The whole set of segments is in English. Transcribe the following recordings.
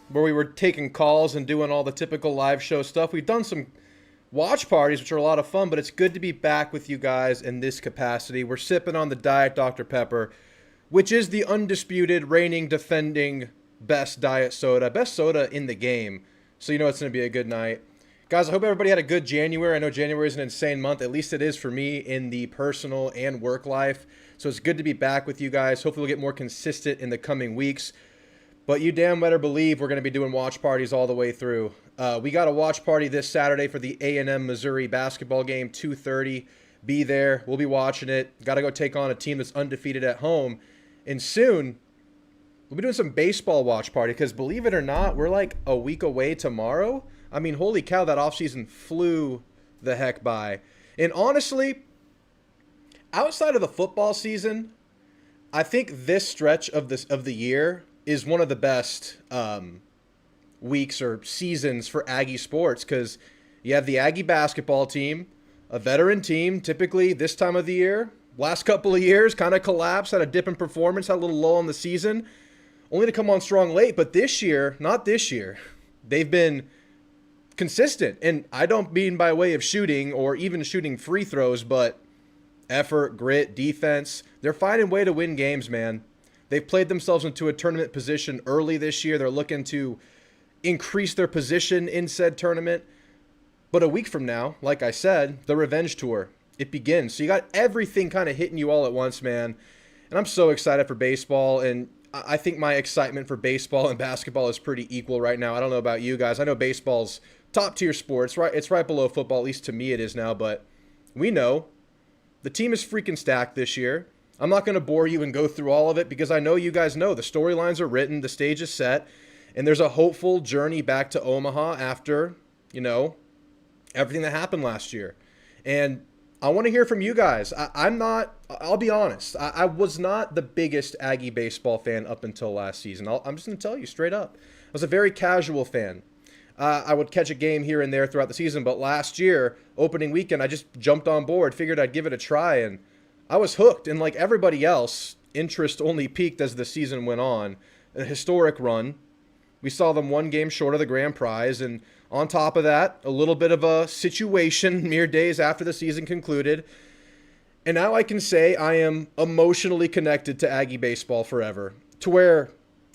where we were taking calls and doing all the typical live show stuff. We've done some watch parties, which are a lot of fun, but it's good to be back with you guys in this capacity. We're sipping on the Diet Dr. Pepper, which is the undisputed, reigning, defending best best soda in the game. So you know it's going to be a good night. Guys, I hope everybody had a good January. I know January is an insane month. At least it is for me in the personal and work life. So it's good to be back with you guys. Hopefully we'll get more consistent in the coming weeks. But you damn better believe we're going to be doing watch parties all the way through. We got a watch party this Saturday for the A&M Missouri basketball game, 2:30. Be there. We'll be watching it. Got to go take on a team that's undefeated at home. And soon, we'll be doing some baseball watch party because believe it or not, we're like a week away tomorrow. I mean, holy cow, that offseason flew the heck by. And honestly, outside of the football season, I think this stretch of the year is one of the best weeks or seasons for Aggie sports because you have the Aggie basketball team, a veteran team, typically this time of the year. Last couple of years kind of collapsed, had a dip in performance, had a little lull in the season, only to come on strong late. But this year, not this year, they've been consistent. And I don't mean by way of shooting or even shooting free throws, but effort, grit, defense. They're finding a way to win games, man. They've played themselves into a tournament position early this year. They're looking to increase their position in said tournament. But a week from now, like I said, the revenge tour, it begins. So you got everything kind of hitting you all at once, man. And I'm so excited for baseball. And I think my excitement for baseball and basketball is pretty equal right now. I don't know about you guys. I know baseball's top tier sports, right? It's right below football, at least to me it is now. But we know the team is freaking stacked this year. I'm not going to bore you and go through all of it because I know you guys know the storylines are written, the stage is set, and there's a hopeful journey back to Omaha after, everything that happened last year. And I want to hear from you guys. I'll be honest, I was not the biggest Aggie baseball fan up until last season. I'm just going to tell you straight up. I was a very casual fan. I would catch a game here and there throughout the season, but last year, opening weekend, I just jumped on board, figured I'd give it a try, and I was hooked. And like everybody else, interest only peaked as the season went on. A historic run. We saw them one game short of the grand prize, and on top of that, a little bit of a situation mere days after the season concluded. And now I can say I am emotionally connected to Aggie baseball forever. To where,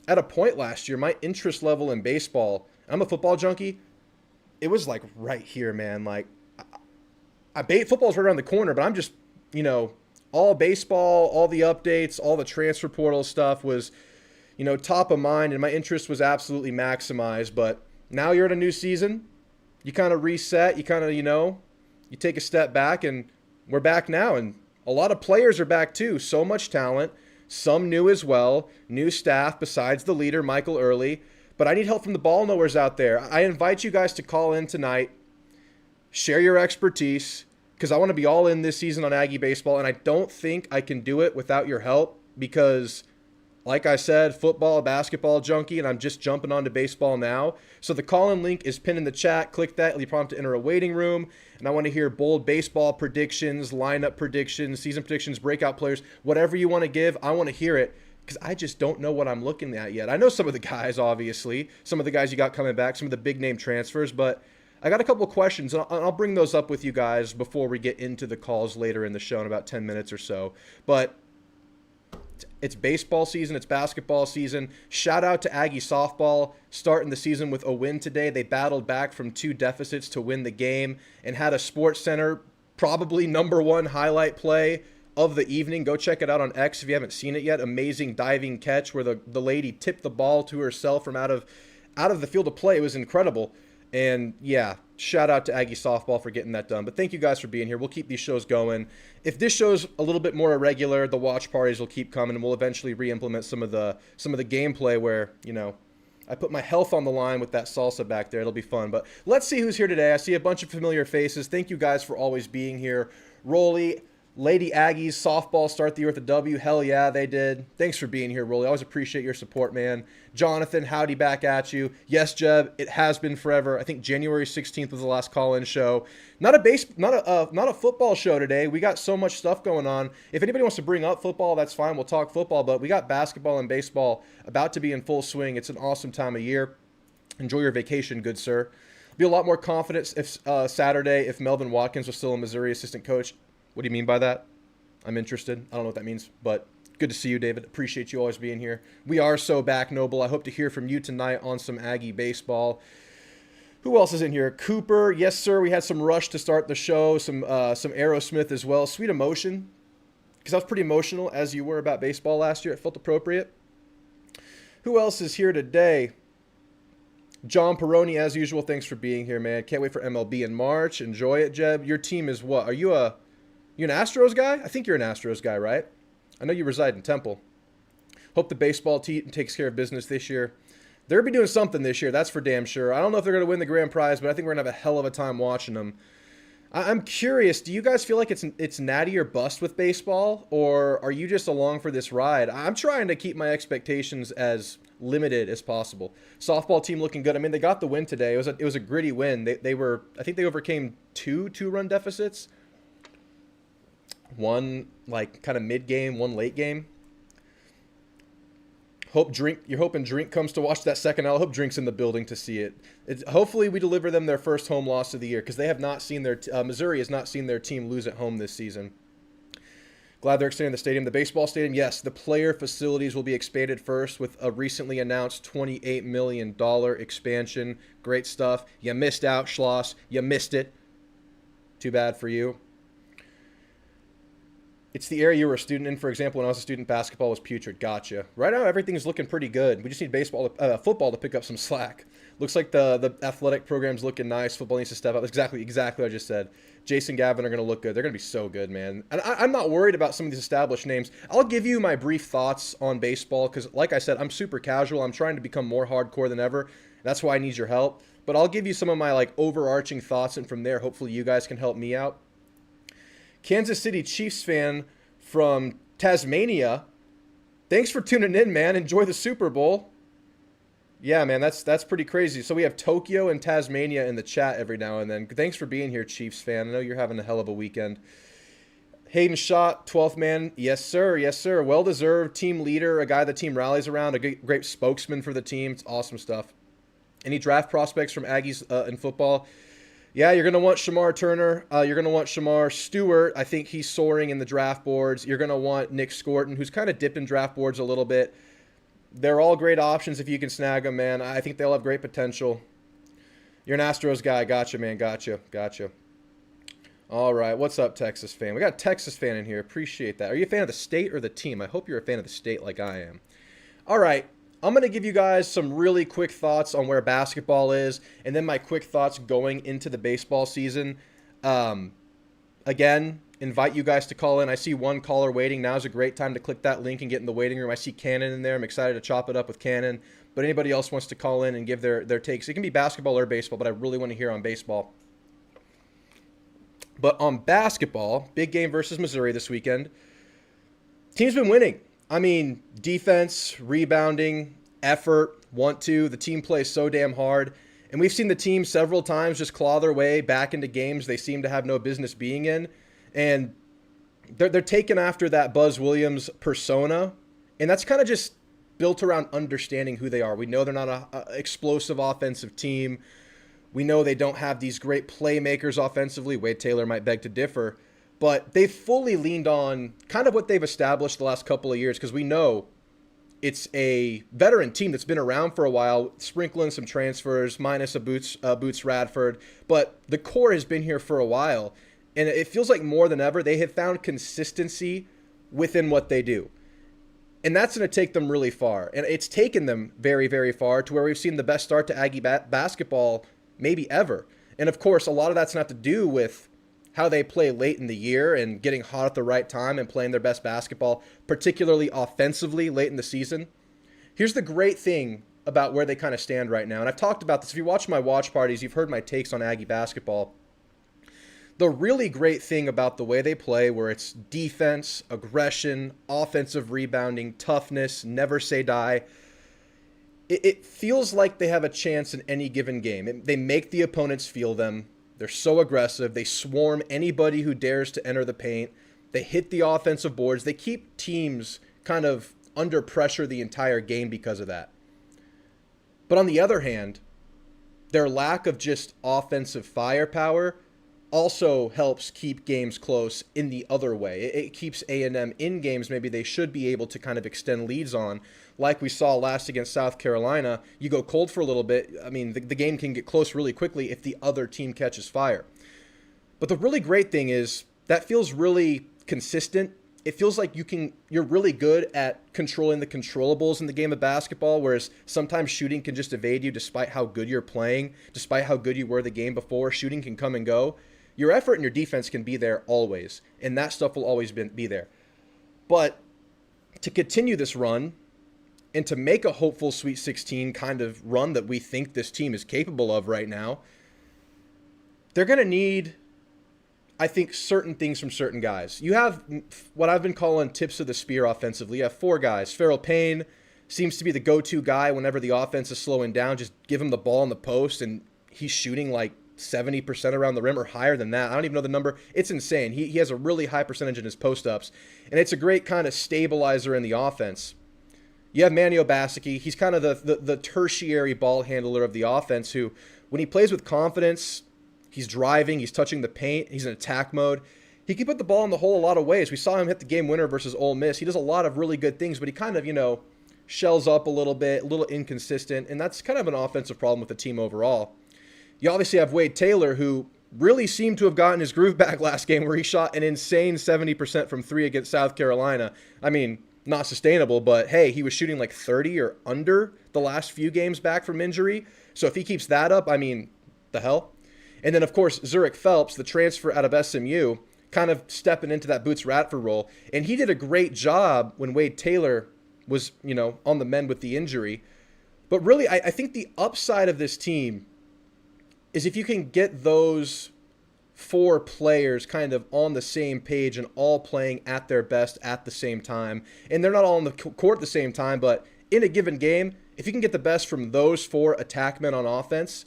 at a point last year, my interest level in baseball, I'm a football junkie, it was like right here, man. Like, football's right around the corner, but I'm just, all baseball, all the updates, all the transfer portal stuff was, top of mind, and my interest was absolutely maximized. But now you're in a new season. You kind of reset. You kind of, you take a step back, and we're back now. And a lot of players are back too. So much talent. Some new as well. New staff besides the leader, Michael Early. But I need help from the ball knowers out there. I invite you guys to call in tonight. Share your expertise, because I want to be all in this season on Aggie baseball, and I don't think I can do it without your help because, like I said, football, basketball junkie, and I'm just jumping onto baseball now. So the call-in link is pinned in the chat. Click that. It'll be prompt to enter a waiting room, and I want to hear bold baseball predictions, lineup predictions, season predictions, breakout players, whatever you want to give. I want to hear it because I just don't know what I'm looking at yet. I know some of the guys, obviously, some of the guys you got coming back, some of the big-name transfers, but I got a couple of questions, and I'll bring those up with you guys before we get into the calls later in the show in about 10 minutes or so. But it's baseball season. It's basketball season. Shout out to Aggie softball starting the season with a win today. They battled back from 2 deficits to win the game and had a Sports Center probably #1 highlight play of the evening. Go check it out on X if you haven't seen it yet. Amazing diving catch where the lady tipped the ball to herself from out of the field of play. It was incredible. And yeah, shout out to Aggie softball for getting that done. But thank you guys for being here. We'll keep these shows going. If this show's a little bit more irregular, the watch parties will keep coming, and we'll eventually re-implement some of the gameplay where, I put my health on the line with that salsa back there. It'll be fun. But let's see who's here today. I see a bunch of familiar faces. Thank you guys for always being here. Rolly, Lady Aggies softball start the year with a W. Hell yeah, they did. Thanks for being here, Rolly. Always appreciate your support, man. Jonathan, howdy back at you. Yes, Jeb, it has been forever. I think January 16th was the last call-in show. Not a football show today. We got so much stuff going on. If anybody wants to bring up football, that's fine. We'll talk football, but we got basketball and baseball about to be in full swing. It's an awesome time of year. Enjoy your vacation, good sir. Be a lot more confident if Saturday if Melvin Watkins was still a Missouri assistant coach. What do you mean by that? I'm interested. I don't know what that means, but good to see you, David. Appreciate you always being here. We are so back, Noble. I hope to hear from you tonight on some Aggie baseball. Who else is in here? Cooper. Yes, sir. We had some Rush to start the show. Some Aerosmith as well. Sweet Emotion, because I was pretty emotional as you were about baseball last year. It felt appropriate. Who else is here today? John Peroni, as usual. Thanks for being here, man. Can't wait for MLB in March. Enjoy it, Jeb. Your team is what? Are you an Astros guy? I think you're an Astros guy, right? I know you reside in Temple. Hope the baseball team takes care of business this year. They're going to be doing something this year, that's for damn sure. I don't know if they're going to win the grand prize, but I think we're going to have a hell of a time watching them. I'm curious, do you guys feel like it's natty or bust with baseball, or are you just along for this ride? I'm trying to keep my expectations as limited as possible. Softball team looking good. I mean, they got the win today. It was a gritty win. I think they overcame two-run deficits. One like kind of mid-game, one late game. You're hoping Drink comes to watch that second. I hope Drink's in the building to see it. Hopefully we deliver them their first home loss of the year, because they have not seen Missouri has not seen their team lose at home this season. Glad they're extending the stadium. The baseball stadium, yes, the player facilities will be expanded first with a recently announced $28 million expansion. Great stuff. You missed out, Schloss. You missed it. Too bad for you. It's the area you were a student in. For example, when I was a student, basketball was putrid. Gotcha. Right now, everything's looking pretty good. We just need football to pick up some slack. Looks like the athletic program's looking nice. Football needs to step up. Exactly what I just said. Jason Gavin are going to look good. They're going to be so good, man. And I'm not worried about some of these established names. I'll give you my brief thoughts on baseball because, like I said, I'm super casual. I'm trying to become more hardcore than ever. That's why I need your help. But I'll give you some of my overarching thoughts, and from there, hopefully you guys can help me out. Kansas City Chiefs fan from Tasmania. Thanks for tuning in, man. Enjoy the Super Bowl. Yeah, man, that's pretty crazy. So we have Tokyo and Tasmania in the chat every now and then. Thanks for being here, Chiefs fan. I know you're having a hell of a weekend. Hayden Schott, 12th man. Yes, sir. Yes, sir. Well-deserved team leader, a guy the team rallies around, a great spokesman for the team. It's awesome stuff. Any draft prospects from Aggies in football? Yeah, you're going to want Shamar Turner. You're going to want Shamar Stewart. I think he's soaring in the draft boards. You're going to want Nick Scorton, who's kind of dipped in draft boards a little bit. They're all great options if you can snag them, man. I think they'll have great potential. You're an Astros guy. Gotcha, man. Gotcha. All right. What's up, Texas fan? We got a Texas fan in here. Appreciate that. Are you a fan of the state or the team? I hope you're a fan of the state like I am. All right. I'm going to give you guys some really quick thoughts on where basketball is, and then my quick thoughts going into the baseball season. Again, invite you guys to call in. I see one caller waiting. Now's a great time to click that link and get in the waiting room. I see Cannon in there. I'm excited to chop it up with Cannon. But anybody else wants to call in and give their takes. It can be basketball or baseball, but I really want to hear on baseball. But on basketball, big game versus Missouri this weekend. Team's been winning. I mean, defense, rebounding, effort, want to. The team plays so damn hard. And we've seen the team several times just claw their way back into games they seem to have no business being in. And they're taken after that Buzz Williams persona. And that's kind of just built around understanding who they are. We know they're not an explosive offensive team. We know they don't have these great playmakers offensively. Wade Taylor might beg to differ. But they've fully leaned on kind of what they've established the last couple of years, because we know it's a veteran team that's been around for a while, sprinkling some transfers, minus a Boots Radford. But the core has been here for a while, and it feels like more than ever they have found consistency within what they do. And that's going to take them really far. And it's taken them very, very far to where we've seen the best start to Aggie basketball maybe ever. And, of course, a lot of that's not to do with how they play late in the year and getting hot at the right time and playing their best basketball, particularly offensively late in the season. Here's the great thing about where they kind of stand right now. And I've talked about this. If you watch my watch parties, you've heard my takes on Aggie basketball. The really great thing about the way they play, where it's defense, aggression, offensive rebounding, toughness, never say die, it feels like they have a chance in any given game. They make the opponents feel them. They're so aggressive. They swarm anybody who dares to enter the paint. They hit the offensive boards. They keep teams kind of under pressure the entire game because of that. But on the other hand, their lack of just offensive firepower also helps keep games close in the other way. It keeps A&M in games maybe they should be able to kind of extend leads on. Like we saw last against South Carolina, you go cold for a little bit. I mean, the game can get close really quickly if the other team catches fire. But the really great thing is that feels really consistent. It feels like you're really good at controlling the controllables in the game of basketball, whereas sometimes shooting can just evade you despite how good you're playing, despite how good you were the game before. Shooting can come and go. Your effort and your defense can be there always, and that stuff will always be there. But to continue this run and to make a hopeful Sweet 16 kind of run that we think this team is capable of right now, they're going to need, I think, certain things from certain guys. You have what I've been calling tips of the spear offensively. You have 4 guys. Farrell Payne seems to be the go-to guy whenever the offense is slowing down. Just give him the ball in the post, and he's shooting like 70% around the rim or higher than that. I don't even know the number. It's insane. He has a really high percentage in his post-ups, and it's a great kind of stabilizer in the offense. You have Manny Obaseki. He's kind of the tertiary ball handler of the offense who, when he plays with confidence, he's driving, he's touching the paint, he's in attack mode. He can put the ball in the hole a lot of ways. We saw him hit the game winner versus Ole Miss. He does a lot of really good things, but he kind of, shells up a little bit, a little inconsistent, and that's kind of an offensive problem with the team overall. You obviously have Wade Taylor, who really seemed to have gotten his groove back last game, where he shot an insane 70% from 3 against South Carolina. I mean, not sustainable, but hey, he was shooting like 30 or under the last few games back from injury. So if he keeps that up, I mean, the hell? And then, of course, Zurich Phelps, the transfer out of SMU, kind of stepping into that Boots Radford role. And he did a great job when Wade Taylor was, on the mend with the injury. But really, I think the upside of this team is if you can get those 4 players kind of on the same page and all playing at their best at the same time. And they're not all on the court at the same time, but in a given game, if you can get the best from those 4 attack men on offense,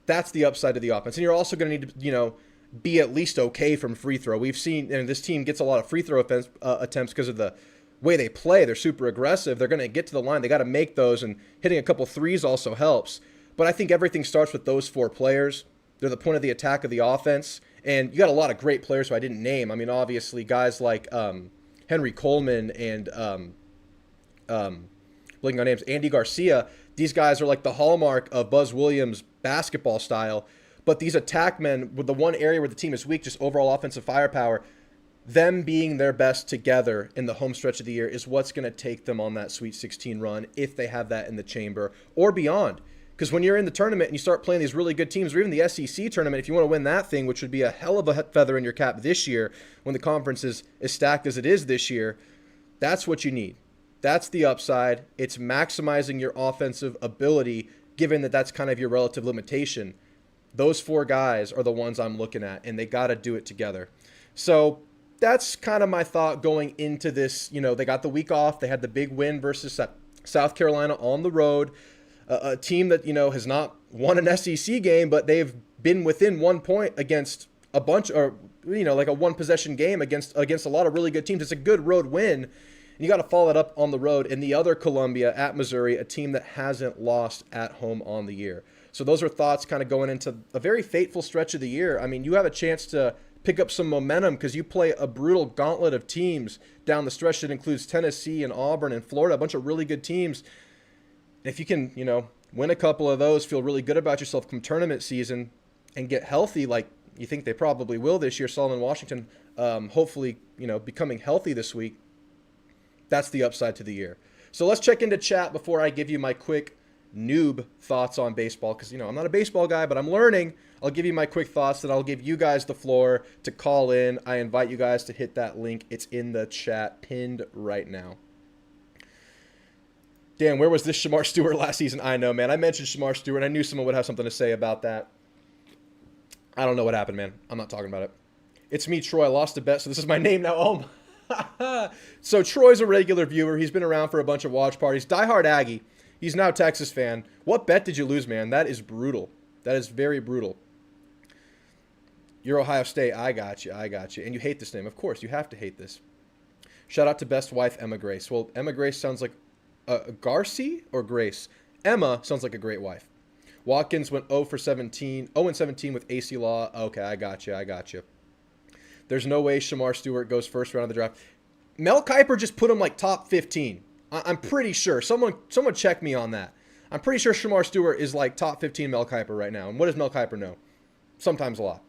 that's the upside of the offense. And you're also going to need to, be at least okay from free throw. We've seen, and this team gets a lot of free throw attempts because of the way they play. They're super aggressive. They're going to get to the line. They got to make those, and hitting a couple threes also helps. But I think everything starts with those 4 players. They're the point of the attack of the offense. And you got a lot of great players who I didn't name. I mean, obviously, guys like Henry Coleman and blanking on names, Andy Garcia. These guys are like the hallmark of Buzz Williams' basketball style. But these attack men, with the one area where the team is weak, just overall offensive firepower, them being their best together in the home stretch of the year is what's going to take them on that Sweet 16 run, if they have that in the chamber or beyond. Because when you're in the tournament and you start playing these really good teams, or even the SEC tournament, if you want to win that thing, which would be a hell of a feather in your cap this year when the conference is as stacked as it is this year, that's what you need. That's the upside. It's maximizing your offensive ability, given that that's kind of your relative limitation. Those 4 guys are the ones I'm looking at, and they got to do it together. So that's kind of my thought going into this. They got the week off. They had the big win versus South Carolina on the road. A team that, has not won an SEC game, but they've been within 1 point against a bunch, or, like a 1-possession game against a lot of really good teams. It's a good road win, and you got to follow it up on the road in the other Columbia at Missouri, a team that hasn't lost at home on the year. So those are thoughts kind of going into a very fateful stretch of the year. I mean, you have a chance to pick up some momentum because you play a brutal gauntlet of teams down the stretch that includes Tennessee and Auburn and Florida, a bunch of really good teams. If you can, win a couple of those, feel really good about yourself come tournament season, and get healthy like you think they probably will this year, Solomon Washington, hopefully, becoming healthy this week, that's the upside to the year. So let's check into chat before I give you my quick noob thoughts on baseball, because, I'm not a baseball guy, but I'm learning. I'll give you my quick thoughts, and I'll give you guys the floor to call in. I invite you guys to hit that link. It's in the chat, pinned right now. Dan, where was this Shamar Stewart last season? I know, man. I mentioned Shamar Stewart. I knew someone would have something to say about that. I don't know what happened, man. I'm not talking about it. It's me, Troy. I lost a bet, so this is my name now. Oh, so Troy's a regular viewer. He's been around for a bunch of watch parties. Diehard Aggie. He's now a Texas fan. What bet did you lose, man? That is brutal. That is very brutal. You're Ohio State. I got you. I got you. And you hate this name. Of course, you have to hate this. Shout out to best wife, Emma Grace. Well, Emma Grace sounds like Garci or Grace? Emma sounds like a great wife. Watkins went 0 for 17. 0 and 17 with AC Law. Okay, I got you. I got you. There's no way Shamar Stewart goes first round of the draft. Mel Kiper just put him like top 15. I'm pretty sure. Someone check me on that. I'm pretty sure Shamar Stewart is like top 15 Mel Kiper right now. And what does Mel Kiper know? Sometimes a lot.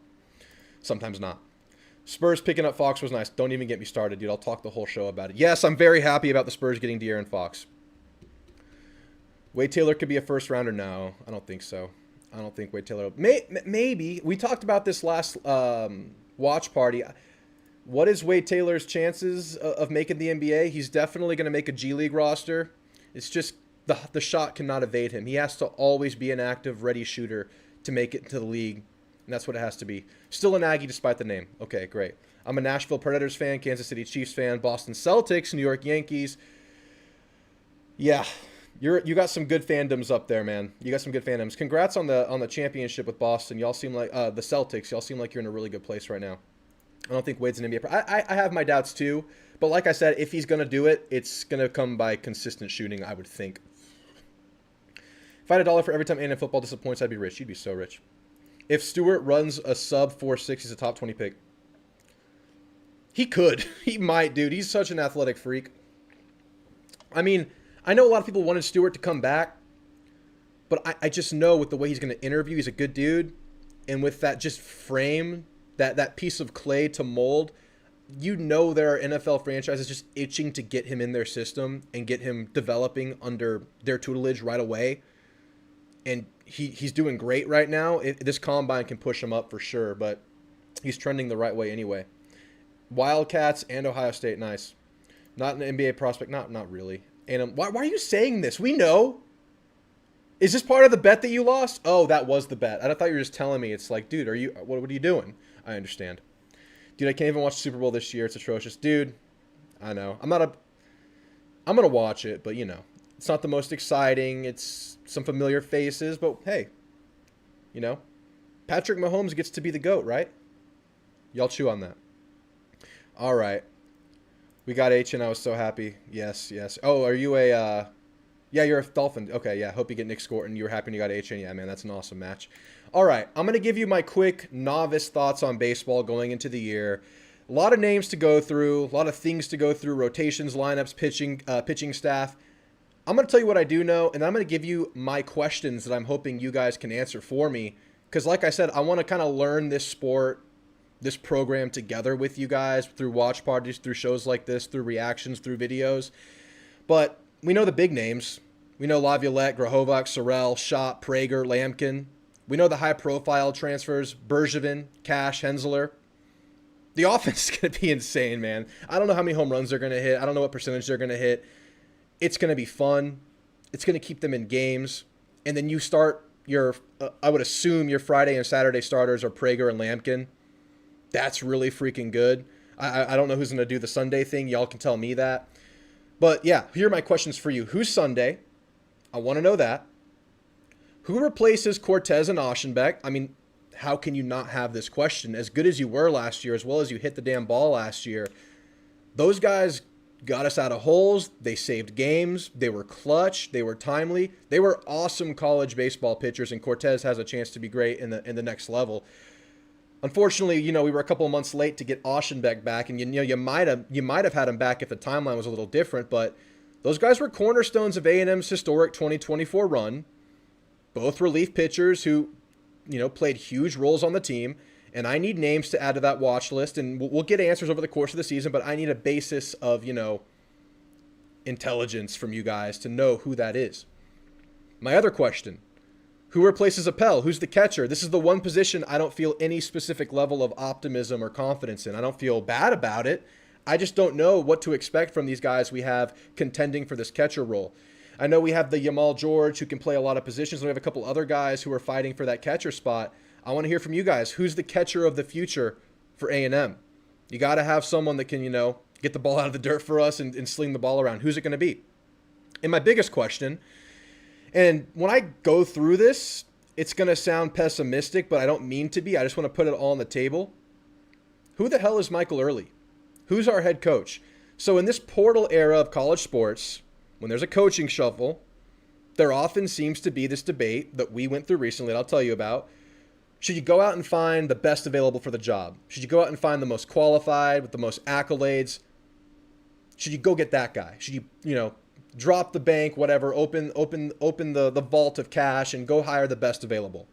Sometimes not. Spurs picking up Fox was nice. Don't even get me started, dude. I'll talk the whole show about it. Yes, I'm very happy about the Spurs getting De'Aaron Fox. Wade Taylor could be a first rounder. No, I don't think so. I don't think Wade Taylor. Maybe. We talked about this last watch party. What is Wade Taylor's chances of making the NBA? He's definitely going to make a G League roster. It's just the shot cannot evade him. He has to always be an active, ready shooter to make it into the league. And that's what it has to be. Still an Aggie despite the name. Okay, great. I'm a Nashville Predators fan, Kansas City Chiefs fan, Boston Celtics, New York Yankees. Yeah, you got some good fandoms up there, man. You got some good fandoms. Congrats on the championship with Boston. Y'all seem like the Celtics. Y'all seem like you're in a really good place right now. I don't think Wade's an NBA. I have my doubts too, but like I said, if he's gonna do it, it's gonna come by consistent shooting, I would think. If I had $1 for every time A&M football disappoints, I'd be rich. You'd be so rich. If Stewart runs a sub 4.6, he's a top 20 pick. He could. He might, dude. He's such an athletic freak. I mean, I know a lot of people wanted Stewart to come back, but I just know with the way he's going to interview, he's a good dude. And with that just frame, that piece of clay to mold, you know there are NFL franchises just itching to get him in their system and get him developing under their tutelage right away. And he's doing great right now. This combine can push him up for sure, but he's trending the right way anyway. Wildcats and Ohio State, nice. Not an NBA prospect, not really. And why are you saying this? We know. Is this part of the bet that you lost? Oh, that was the bet. I thought you were just telling me. It's like, dude, what are you doing? I understand. Dude, I can't even watch the Super Bowl this year. It's atrocious. Dude, I know. I'm going to watch it, but you know. It's not the most exciting. It's some familiar faces, but hey, you know, Patrick Mahomes gets to be the GOAT, right? Y'all chew on that. All right. We got H and I was so happy. Yes. Oh, are you yeah, you're a Dolphin. Okay, yeah. Hope you get Nick Scorton. You were happy you got H and yeah, man, that's an awesome match. All right. I'm going to give you my quick novice thoughts on baseball going into the year. A lot of names to go through, a lot of things to go through, rotations, lineups, pitching staff. I'm going to tell you what I do know, and I'm going to give you my questions that I'm hoping you guys can answer for me. Because like I said, I want to kind of learn this sport, this program together with you guys through watch parties, through shows like this, through reactions, through videos. But we know the big names. We know Laviolette, Grahovac, Sorrell, Schott, Prager, Lampkin. We know the high-profile transfers, Bergevin, Cash, Hensler. The offense is going to be insane, man. I don't know how many home runs they're going to hit. I don't know what percentage they're going to hit. It's going to be fun. It's going to keep them in games. And then you start your, I would assume your Friday and Saturday starters are Prager and Lampkin. That's really freaking good. I don't know who's going to do the Sunday thing. Y'all can tell me that. But yeah, here are my questions for you. Who's Sunday? I want to know that. Who replaces Cortez and Oschenbeck? I mean, how can you not have this question? As good as you were last year, as well as you hit the damn ball last year, those guys got us out of holes. They saved games. They were clutch. They were timely. They were awesome college baseball pitchers, and Cortez has a chance to be great in the next level. Unfortunately, you know, we were a couple of months late to get Oschenbeck back, and you might have had him back if the timeline was a little different, but those guys were cornerstones of A&M's historic 2024 run. Both relief pitchers who, you know, played huge roles on the team. And I need names to add to that watch list, and we'll get answers over the course of the season, but I need a basis of, you know, intelligence from you guys to know who that is. My other question, who replaces Appel? Who's the catcher? This is the one position I don't feel any specific level of optimism or confidence in. I don't feel bad about it. I just don't know what to expect from these guys we have contending for this catcher role. I know we have the Yamal George who can play a lot of positions, and we have a couple other guys who are fighting for that catcher spot. I want to hear from you guys. Who's the catcher of the future for A&M? You got to have someone that can, get the ball out of the dirt for us and sling the ball around. Who's it going to be? And my biggest question, and when I go through this, it's going to sound pessimistic, but I don't mean to be. I just want to put it all on the table. Who the hell is Michael Early? Who's our head coach? So in this portal era of college sports, when there's a coaching shuffle, there often seems to be this debate that we went through recently that I'll tell you about. Should you go out and find the best available for the job? Should you go out and find the most qualified with the most accolades? Should you go get that guy? Should you, drop the bank, whatever, open the vault of cash and go hire the best available?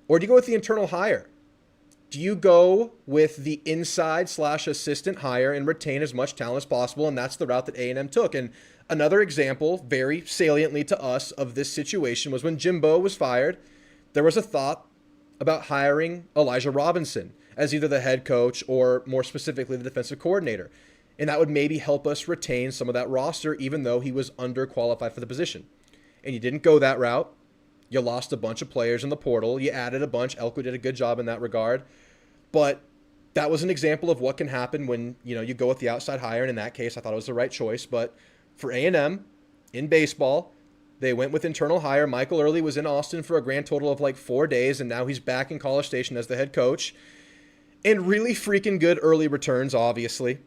Or do you go with the internal hire? Do you go with the inside/assistant hire and retain as much talent as possible? And that's the route that A&M took. And another example, very saliently to us, of this situation was when Jimbo was fired. There was a thought about hiring Elijah Robinson as either the head coach or more specifically the defensive coordinator. And that would maybe help us retain some of that roster, even though he was underqualified for the position. And you didn't go that route. You lost a bunch of players in the portal. You added a bunch. Elko did a good job in that regard. But that was an example of what can happen when, you go with the outside hire. And in that case, I thought it was the right choice. But for A&M, in baseball, they went with internal hire. Michael Early was in Austin for a grand total of like 4 days, and now he's back in College Station as the head coach. And really freaking good early returns, obviously.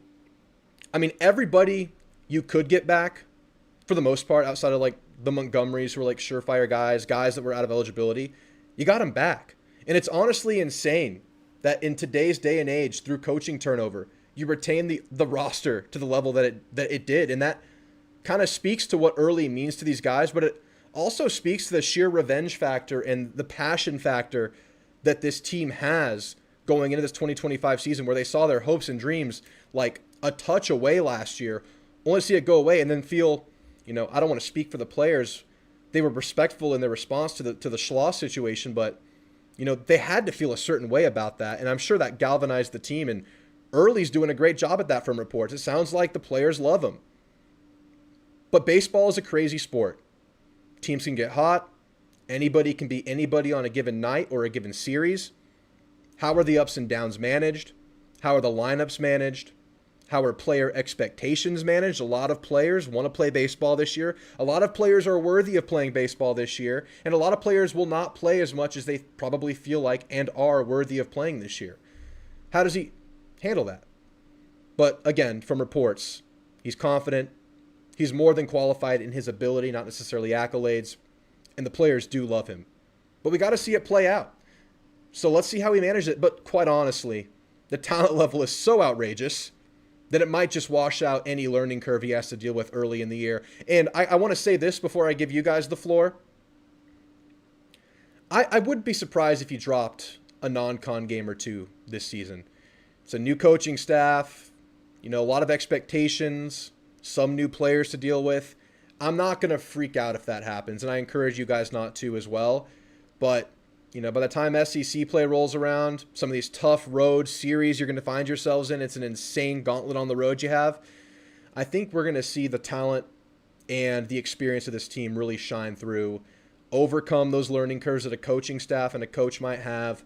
I mean, everybody you could get back, for the most part, outside of like the Montgomerys who were like surefire guys that were out of eligibility, you got them back. And it's honestly insane that in today's day and age, through coaching turnover, you retain the roster to the level that it did. And that kind of speaks to what Early means to these guys, but it also speaks to the sheer revenge factor and the passion factor that this team has going into this 2025 season, where they saw their hopes and dreams like a touch away last year, only see it go away and then feel, I don't want to speak for the players. They were respectful in their response to the Schloss situation, but, they had to feel a certain way about that. And I'm sure that galvanized the team, and Early's doing a great job at that from reports. It sounds like the players love him. But baseball is a crazy sport. Teams can get hot. Anybody can be anybody on a given night or a given series. How are the ups and downs managed? How are the lineups managed? How are player expectations managed? A lot of players want to play baseball this year. A lot of players are worthy of playing baseball this year. And a lot of players will not play as much as they probably feel like and are worthy of playing this year. How does he handle that? But again, from reports, he's confident. He's more than qualified in his ability, not necessarily accolades. And the players do love him. But we got to see it play out. So let's see how he manages it. But quite honestly, the talent level is so outrageous that it might just wash out any learning curve he has to deal with early in the year. And I want to say this before I give you guys the floor. I would be surprised if he dropped a non-con game or two this season. It's a new coaching staff, a lot of expectations, some new players to deal with. I'm not going to freak out if that happens, and I encourage you guys not to as well. But, by the time SEC play rolls around, some of these tough road series you're going to find yourselves in, it's an insane gauntlet on the road you have. I think we're going to see the talent and the experience of this team really shine through, overcome those learning curves that a coaching staff and a coach might have,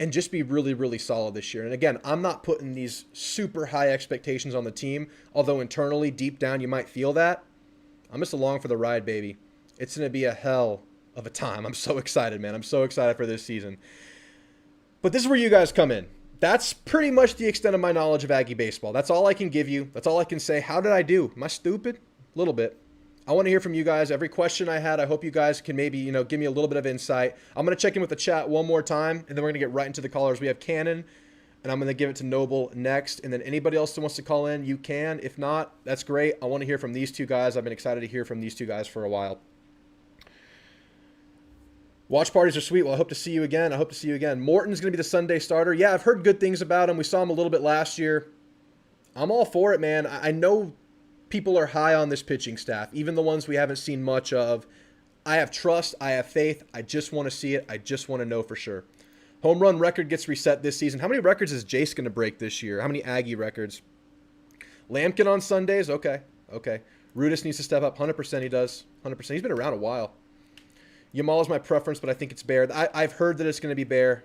and just be really, really solid this year. And again, I'm not putting these super high expectations on the team, although internally, deep down, you might feel that. I'm just along for the ride, baby. It's going to be a hell of a time. I'm so excited, man. I'm so excited for this season. But this is where you guys come in. That's pretty much the extent of my knowledge of Aggie baseball. That's all I can give you. That's all I can say. How did I do? Am I stupid? A little bit. I want to hear from you guys. Every question I had, I hope you guys can maybe, give me a little bit of insight. I'm going to check in with the chat one more time, and then we're going to get right into the callers. We have Cannon, and I'm going to give it to Noble next. And then anybody else that wants to call in, you can. If not, that's great. I want to hear from these two guys. I've been excited to hear from these two guys for a while. Watch parties are sweet. Well, I hope to see you again. Morton's going to be the Sunday starter. Yeah, I've heard good things about him. We saw him a little bit last year. I'm all for it, man. I know people are high on this pitching staff, even the ones we haven't seen much of. I have trust. I have faith. I just want to see it. I just want to know for sure. Home run record gets reset this season. How many records is Jace going to break this year? How many Aggie records? Lampkin on Sundays? Okay. Rudis needs to step up. 100% he does. 100%. He's been around a while. Yamal is my preference, but I think it's Bear. I've heard that it's going to be Bear.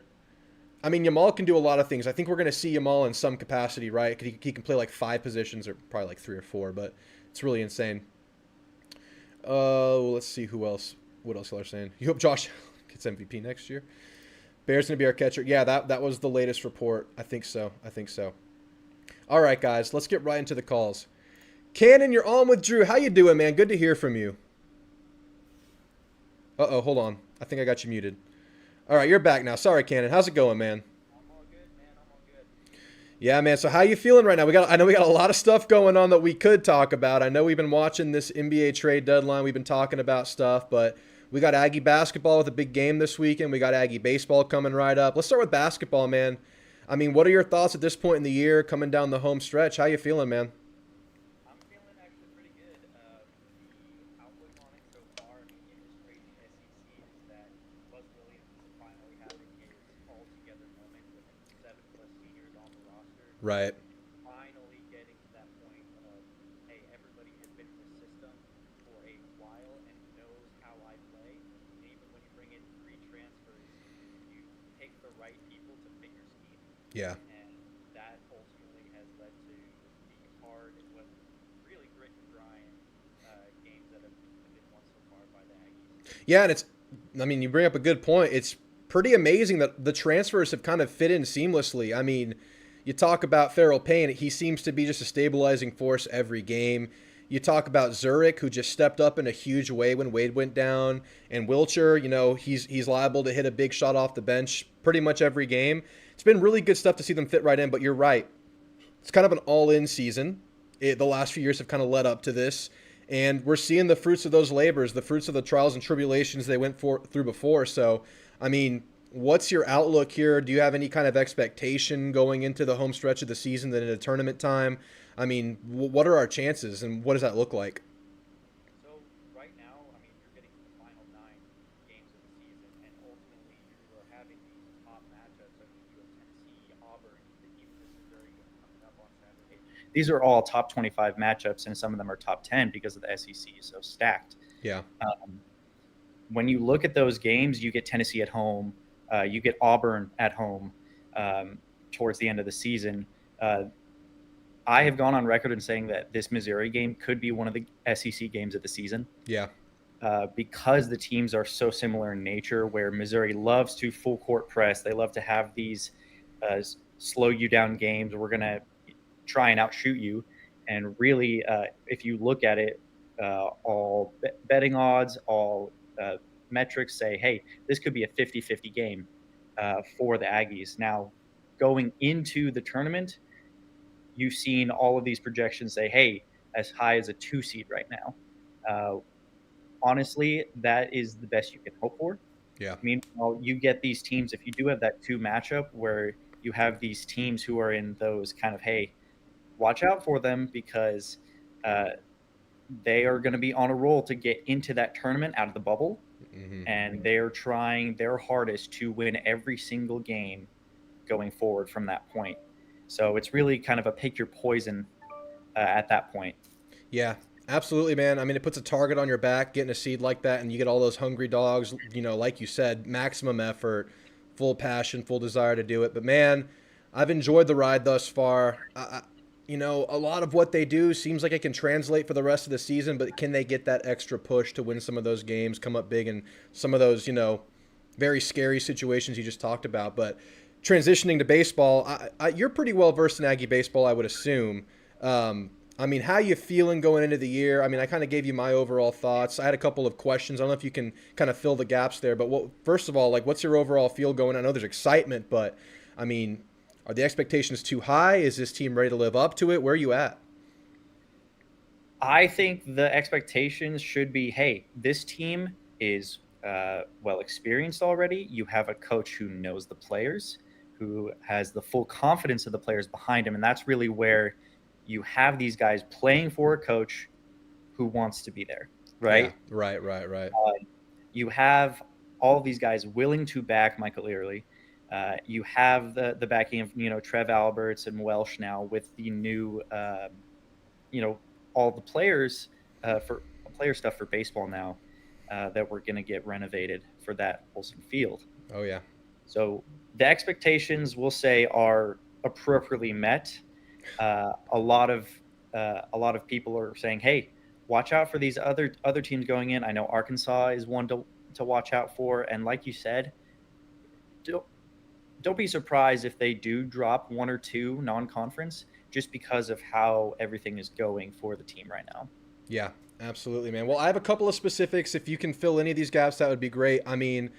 I mean, Yamal can do a lot of things. I think we're going to see Yamal in some capacity, right? He can play like 5 positions, or probably like 3 or 4, but it's really insane. Let's see who else. What else y'all are saying? You hope Josh gets MVP next year. Bear's going to be our catcher. Yeah, that was the latest report. I think so. I think so. All right, guys, let's get right into the calls. Cannon, you're on with Drew. How you doing, man? Good to hear from you. Uh-oh, hold on. I think I got you muted. All right, you're back now. Sorry, Cannon. How's it going, man? I'm all good, man. I'm all good. Yeah, man. So how you feeling right now? I know we got a lot of stuff going on that we could talk about. I know we've been watching this NBA trade deadline. We've been talking about stuff, but we got Aggie basketball with a big game this weekend. We got Aggie baseball coming right up. Let's start with basketball, man. I mean, what are your thoughts at this point in the year, coming down the home stretch? How you feeling, man? I'm feeling actually pretty good. The outlook on it so far, I mean, in this crazy SEC is that Buzz Williams is finally having his all-together moment with 7+ seniors on the roster. Right. Finally getting to that point of, hey, everybody has been in the system for a while and knows how I play. And even when you bring in 3 transfers, you pick the right people to fit your scheme. Yeah. And that ultimately has led to the hard, what really grit and grind games that have been won so far by the Aggies. Yeah, and I mean, you bring up a good point. It's pretty amazing that the transfers have kind of fit in seamlessly. I mean, you talk about Farrell Payne, he seems to be just a stabilizing force every game. You talk about Zurich, who just stepped up in a huge way when Wade went down, and Wilcher, he's liable to hit a big shot off the bench pretty much every game. It's been really good stuff to see them fit right in, but you're right. It's kind of an all-in season. The last few years have kind of led up to this, and we're seeing the fruits of those labors, the fruits of the trials and tribulations they went through before. So, I mean, what's your outlook here? Do you have any kind of expectation going into the home stretch of the season, that into tournament time? I mean, what are our chances, and what does that look like? So right now, I mean, you're getting to the final 9 games of the season, and ultimately you are having these top matchups. I mean, you have Tennessee, Auburn, even this Missouri game coming up on Saturday. These are all top 25 matchups, and some of them are top 10 because of the SEC is so stacked. Yeah. When you look at those games, you get Tennessee at home, you get Auburn at home towards the end of the season. Uh, I have gone on record in saying that this Missouri game could be one of the SEC games of the season Yeah. because the teams are so similar in nature, where Missouri loves to full court press. They love to have these slow you down games. We're going to try and outshoot you. And really, if you look at it, all betting odds, all metrics say, hey, this could be a 50-50 game for the Aggies. Now, going into the tournament, you've seen all of these projections say, hey, as high as a 2 seed right now. Uh, Honestly, that is the best you can hope for. Yeah. Meanwhile, you get these teams, if you do have that 2 matchup where you have these teams who are in those kind of, hey, watch out for them because uh, they are going to be on a roll to get into that tournament out of the bubble. Mm-hmm. And they're trying their hardest to win every single game going forward from that point. So it's really kind of a pick your poison at that point. Yeah, absolutely, man. I mean, it puts a target on your back, getting a seed like that, and you get all those hungry dogs, like you said, maximum effort, full passion, full desire to do it. But, man, I've enjoyed the ride thus far. A lot of what they do seems like it can translate for the rest of the season, but can they get that extra push to win some of those games, come up big in some of those, very scary situations you just talked about? But transitioning to baseball, you're pretty well versed in Aggie baseball, I would assume. I mean, how you feeling going into the year? I mean, I kind of gave you my overall thoughts. I had a couple of questions. I don't know if you can kind of fill the gaps there, but first of all, like, what's your overall feel going? I know there's excitement, but I mean, are the expectations too high? Is this team ready to live up to it? Where are you at? I think the expectations should be, hey, this team is well experienced already. You have a coach who knows the players, who has the full confidence of the players behind him. And that's really where you have these guys playing for a coach who wants to be there, Yeah, right? right. You have all of these guys willing to back Michael Early. You have the backing of Trev Alberts and Welsh now with the new you know all the players for player stuff for baseball now. that were going to get renovated for that Olsen Field. Oh yeah. So the expectations, we'll say, are appropriately met. A lot of people are saying, "Hey, watch out for these other teams going in." I know Arkansas is one to watch out for, and like you said, don't don't be surprised if they do drop one or two non-conference just because of how everything is going for the team right now. Yeah, absolutely, man. Well, I have a couple of specifics. If you can fill any of these gaps, that would be great. I mean,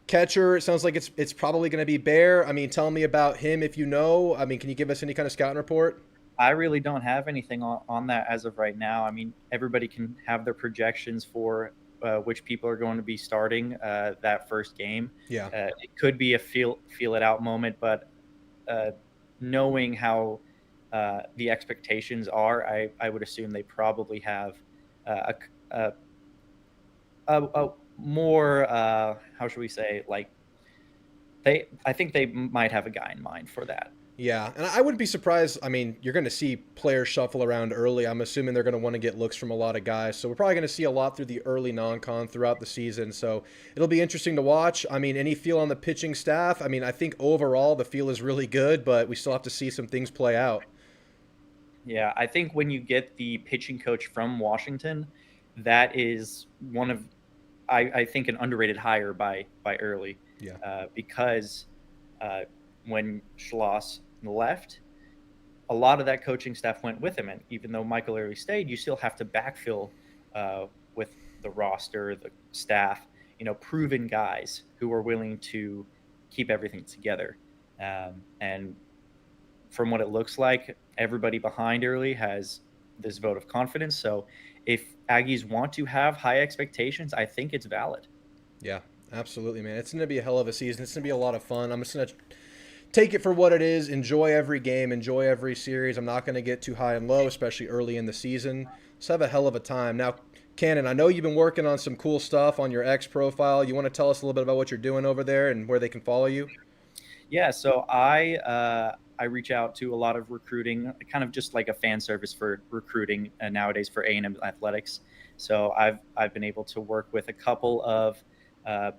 catcher, it sounds like it's probably going to be Bear. I mean, tell me about him if you know. I mean, can you give us any kind of scouting report? I really don't have anything on that as of right now. I mean, everybody can have their projections for which people are going to be starting that first game. Yeah. It could be a feel it out moment, but uh, knowing how the expectations are, I would assume they probably have a, a more how should we say, like, I think they might have a guy in mind for that. Yeah, and I wouldn't be surprised. I mean, you're going to see players shuffle around early. I'm assuming they're going to want to get looks from a lot of guys. So we're probably going to see a lot through the early non-con throughout the season. So it'll be interesting to watch. I mean, any feel on the pitching staff? I mean, I think overall the feel is really good, but we still have to see some things play out. Yeah, I think when you get the pitching coach from Washington, that is one of, I think, an underrated hire by Early, Yeah. because uh, when Schloss left, a lot of that coaching staff went with him, and even though Michael Early stayed, you still have to backfill with the roster, the staff, proven guys who are willing to keep everything together, and from what it looks like, everybody behind Early has this vote of confidence. So if Aggies want to have high expectations, I think it's valid. Yeah, absolutely, man. It's going to be a hell of a season. It's going to be a lot of fun. I'm just going to take it for what it is. Enjoy every game. Enjoy every series. I'm not going to get too high and low, especially early in the season. Let's have a hell of a time. Now, Cannon, I know you've been working on some cool stuff on your X profile. You want to tell us a little bit about what you're doing over there and where they can follow you? Yeah, so I reach out to a lot of recruiting, kind of just like a fan service for recruiting nowadays for A&M athletics. So I've been able to work with a couple of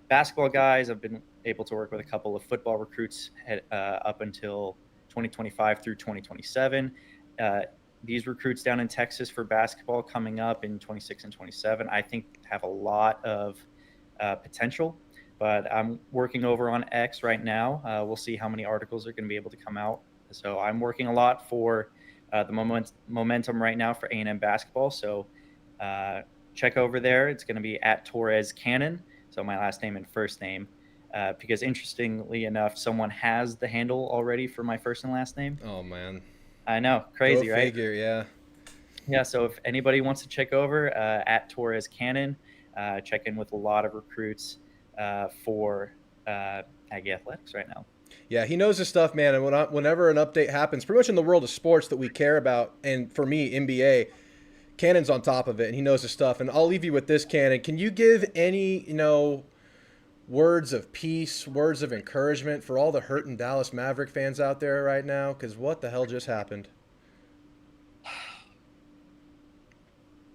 basketball guys. I've been able to work with a couple of football recruits up until 2025 through 2027. Uh, these recruits down in Texas for basketball coming up in 26 and 27, I think have a lot of potential. But I'm working over on X right now. We'll see how many articles are going to be able to come out. So I'm working a lot for the momentum right now for A&M basketball. So check over there. It's going to be at Torres Cannon. So my last name and first name. Because interestingly enough, someone has the handle already for my first and last name. Oh, man. I know, Go crazy, right? figure, yeah. Yeah. So if anybody wants to check over at Torres Cannon, check in with a lot of recruits for Aggie Athletics right now. Yeah, he knows his stuff, man. And whenever an update happens, pretty much in the world of sports that we care about, and for me, NBA, Cannon's on top of it, and he knows his stuff. And I'll leave you with this, Cannon. Can you give any, words of peace, words of encouragement for all the hurting Dallas Maverick fans out there right now? Because what the hell just happened?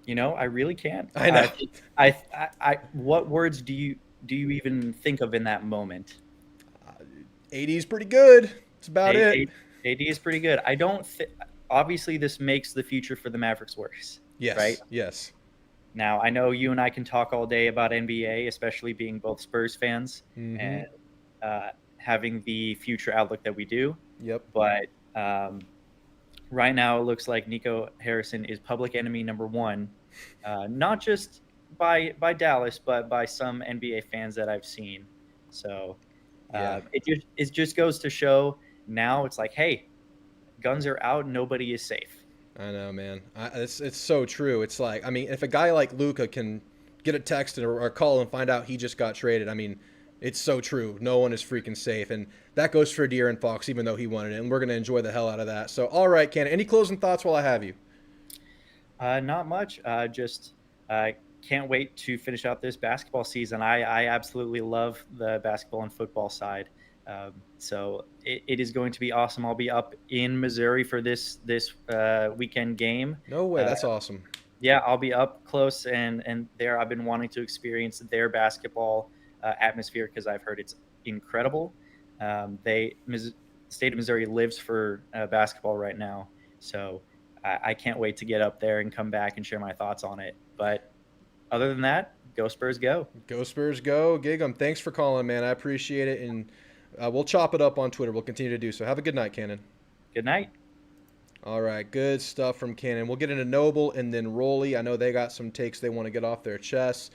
I really can't. I know. What words do you even think of in that moment? 80 is pretty good. That's about it. AD is pretty good. I don't. Obviously, this makes the future for the Mavericks worse. Yes. Right. Yes. Now, I know you and I can talk all day about NBA, especially being both Spurs fans and having the future outlook that we do. Yep. But right now, it looks like Nico Harrison is public enemy number one, not just by Dallas, but by some NBA fans that I've seen. So it just goes to show now it's like, hey, guns are out, nobody is safe. I know, man. It's so true. It's like, I mean, if a guy like Luca can get a text or call and find out he just got traded, I mean, it's so true. No one is freaking safe. And that goes for De'Aaron Fox, even though he wanted it. And we're going to enjoy the hell out of that. So, all right, Ken, any closing thoughts while I have you? Not much. Just can't wait to finish out this basketball season. I absolutely love the basketball and football side. So it is going to be awesome. I'll be up in Missouri for this weekend game. No way. That's awesome. Yeah, I'll be up close and there. I've been wanting to experience their basketball atmosphere because I've heard it's incredible. The state of Missouri lives for basketball right now, so I can't wait to get up there and come back and share my thoughts on it. But other than that, go Spurs, go! Go Spurs, go. Gig 'em. Thanks for calling, man. I appreciate it. And we'll chop it up on Twitter. We'll continue to do so. Have a good night, Cannon. Good night. All right, good stuff from Cannon. We'll get into Noble and then Rolly. I know they got some takes they want to get off their chests.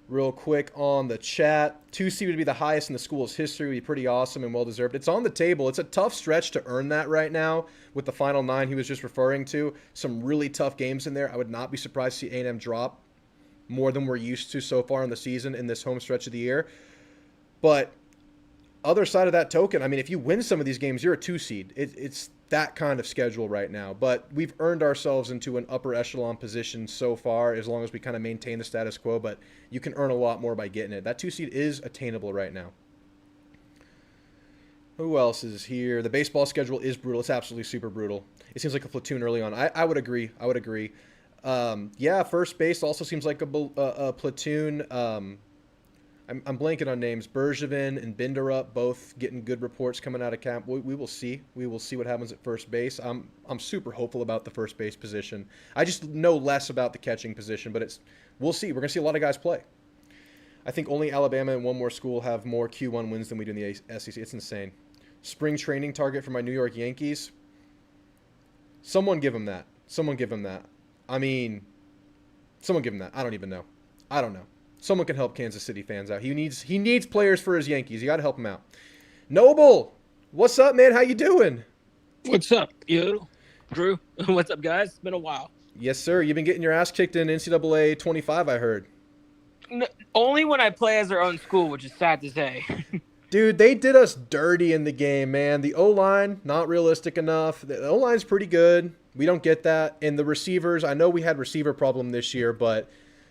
Real quick on the chat, 2C would be the highest in the school's history. Would be pretty awesome and well-deserved. It's on the table. It's a tough stretch to earn that right now with the Final 9 he was just referring to. Some really tough games in there. I would not be surprised to see A&M drop more than we're used to so far in the season in this home stretch of the year. But other side of that token, I mean, if you win some of these games, you're a 2 seed. It's that kind of schedule right now. But we've earned ourselves into an upper echelon position so far as long as we kind of maintain the status quo. But you can earn a lot more by getting it. That 2 seed is attainable right now. Who else is here? The baseball schedule is brutal. It's absolutely super brutal. It seems like a platoon early on. I would agree. Yeah, first base also seems like a platoon. I'm blanking on names. Bergevin and Binderup both getting good reports coming out of camp. We will see. We will see what happens at first base. I'm super hopeful about the first base position. I just know less about the catching position, but we'll see. We're gonna see a lot of guys play. I think only Alabama and one more school have more Q1 wins than we do in the SEC. It's insane. Spring training target for my New York Yankees. Someone give them that. I mean, someone give him that. I don't even know. I don't know. Someone can help Kansas City fans out. He needs players for his Yankees. You got to help him out. Noble, what's up, man? How you doing? What's up, you, Drew? What's up, guys? It's been a while. Yes, sir. You've been getting your ass kicked in NCAA 25, I heard. No, only when I play as our own school, which is sad to say. Dude, they did us dirty in the game, man. The O-line, not realistic enough. The O-line's pretty good. We don't get that. And the receivers, I know we had receiver problem this year, but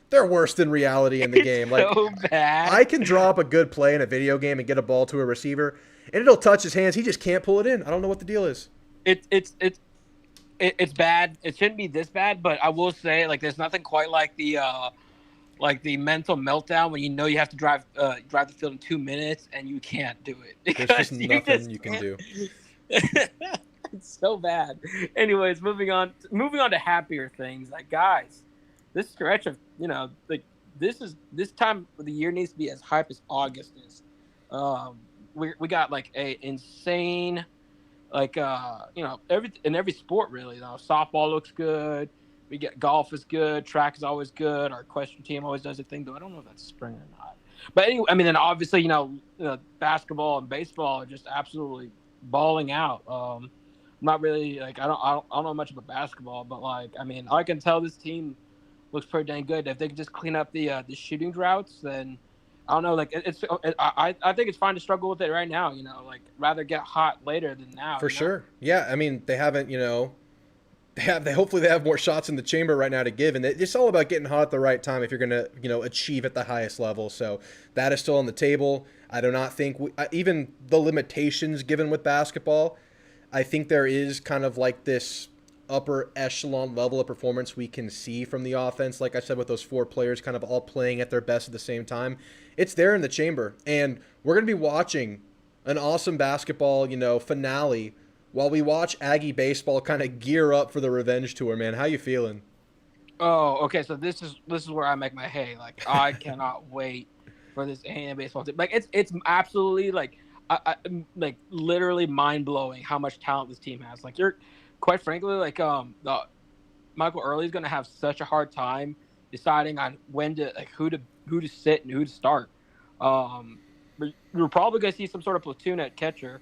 they're worse than reality in the game. Like, so bad. I can drop a good play in a video game and get a ball to a receiver, and it'll touch his hands. He just can't pull it in. I don't know what the deal is. It's bad. It shouldn't be this bad, but I will say, like, there's nothing quite like the mental meltdown when you know you have to drive the field in 2 minutes and you can't do it. There's just nothing you can do. It's so bad. Anyways, moving on to happier things. Like, guys, this stretch of, this time of the year needs to be as hype as August is. We got like a insane, every sport really. Softball looks good. We get golf is good. Track is always good. Our equestrian team always does a thing, though I don't know if that's spring or not. But anyway, I mean, then obviously, basketball and baseball are just absolutely balling out. I'm not really I don't know much about basketball, but I can tell this team looks pretty dang good. If they could just clean up the shooting droughts, then I don't know. I think it's fine to struggle with it right now. Rather get hot later than now. For sure. Yeah, I mean, they haven't. Hopefully they have more shots in the chamber right now to give, and it's all about getting hot at the right time if you're going to achieve at the highest level. So that is still on the table. I do not think even the limitations given with basketball, I think there is kind of like this upper echelon level of performance we can see from the offense. Like I said, with those four players kind of all playing at their best at the same time, it's there in the chamber, and we're going to be watching an awesome basketball, finale while we watch Aggie baseball kind of gear up for the revenge tour, man. How you feeling? Oh, okay. So this is where I make my hay. Like, I cannot wait for this A&M baseball team. Like, it's absolutely I literally mind blowing how much talent this team has. Like, quite frankly, Michael Early's going to have such a hard time deciding on when to who to sit and who to start. We're probably going to see some sort of platoon at catcher.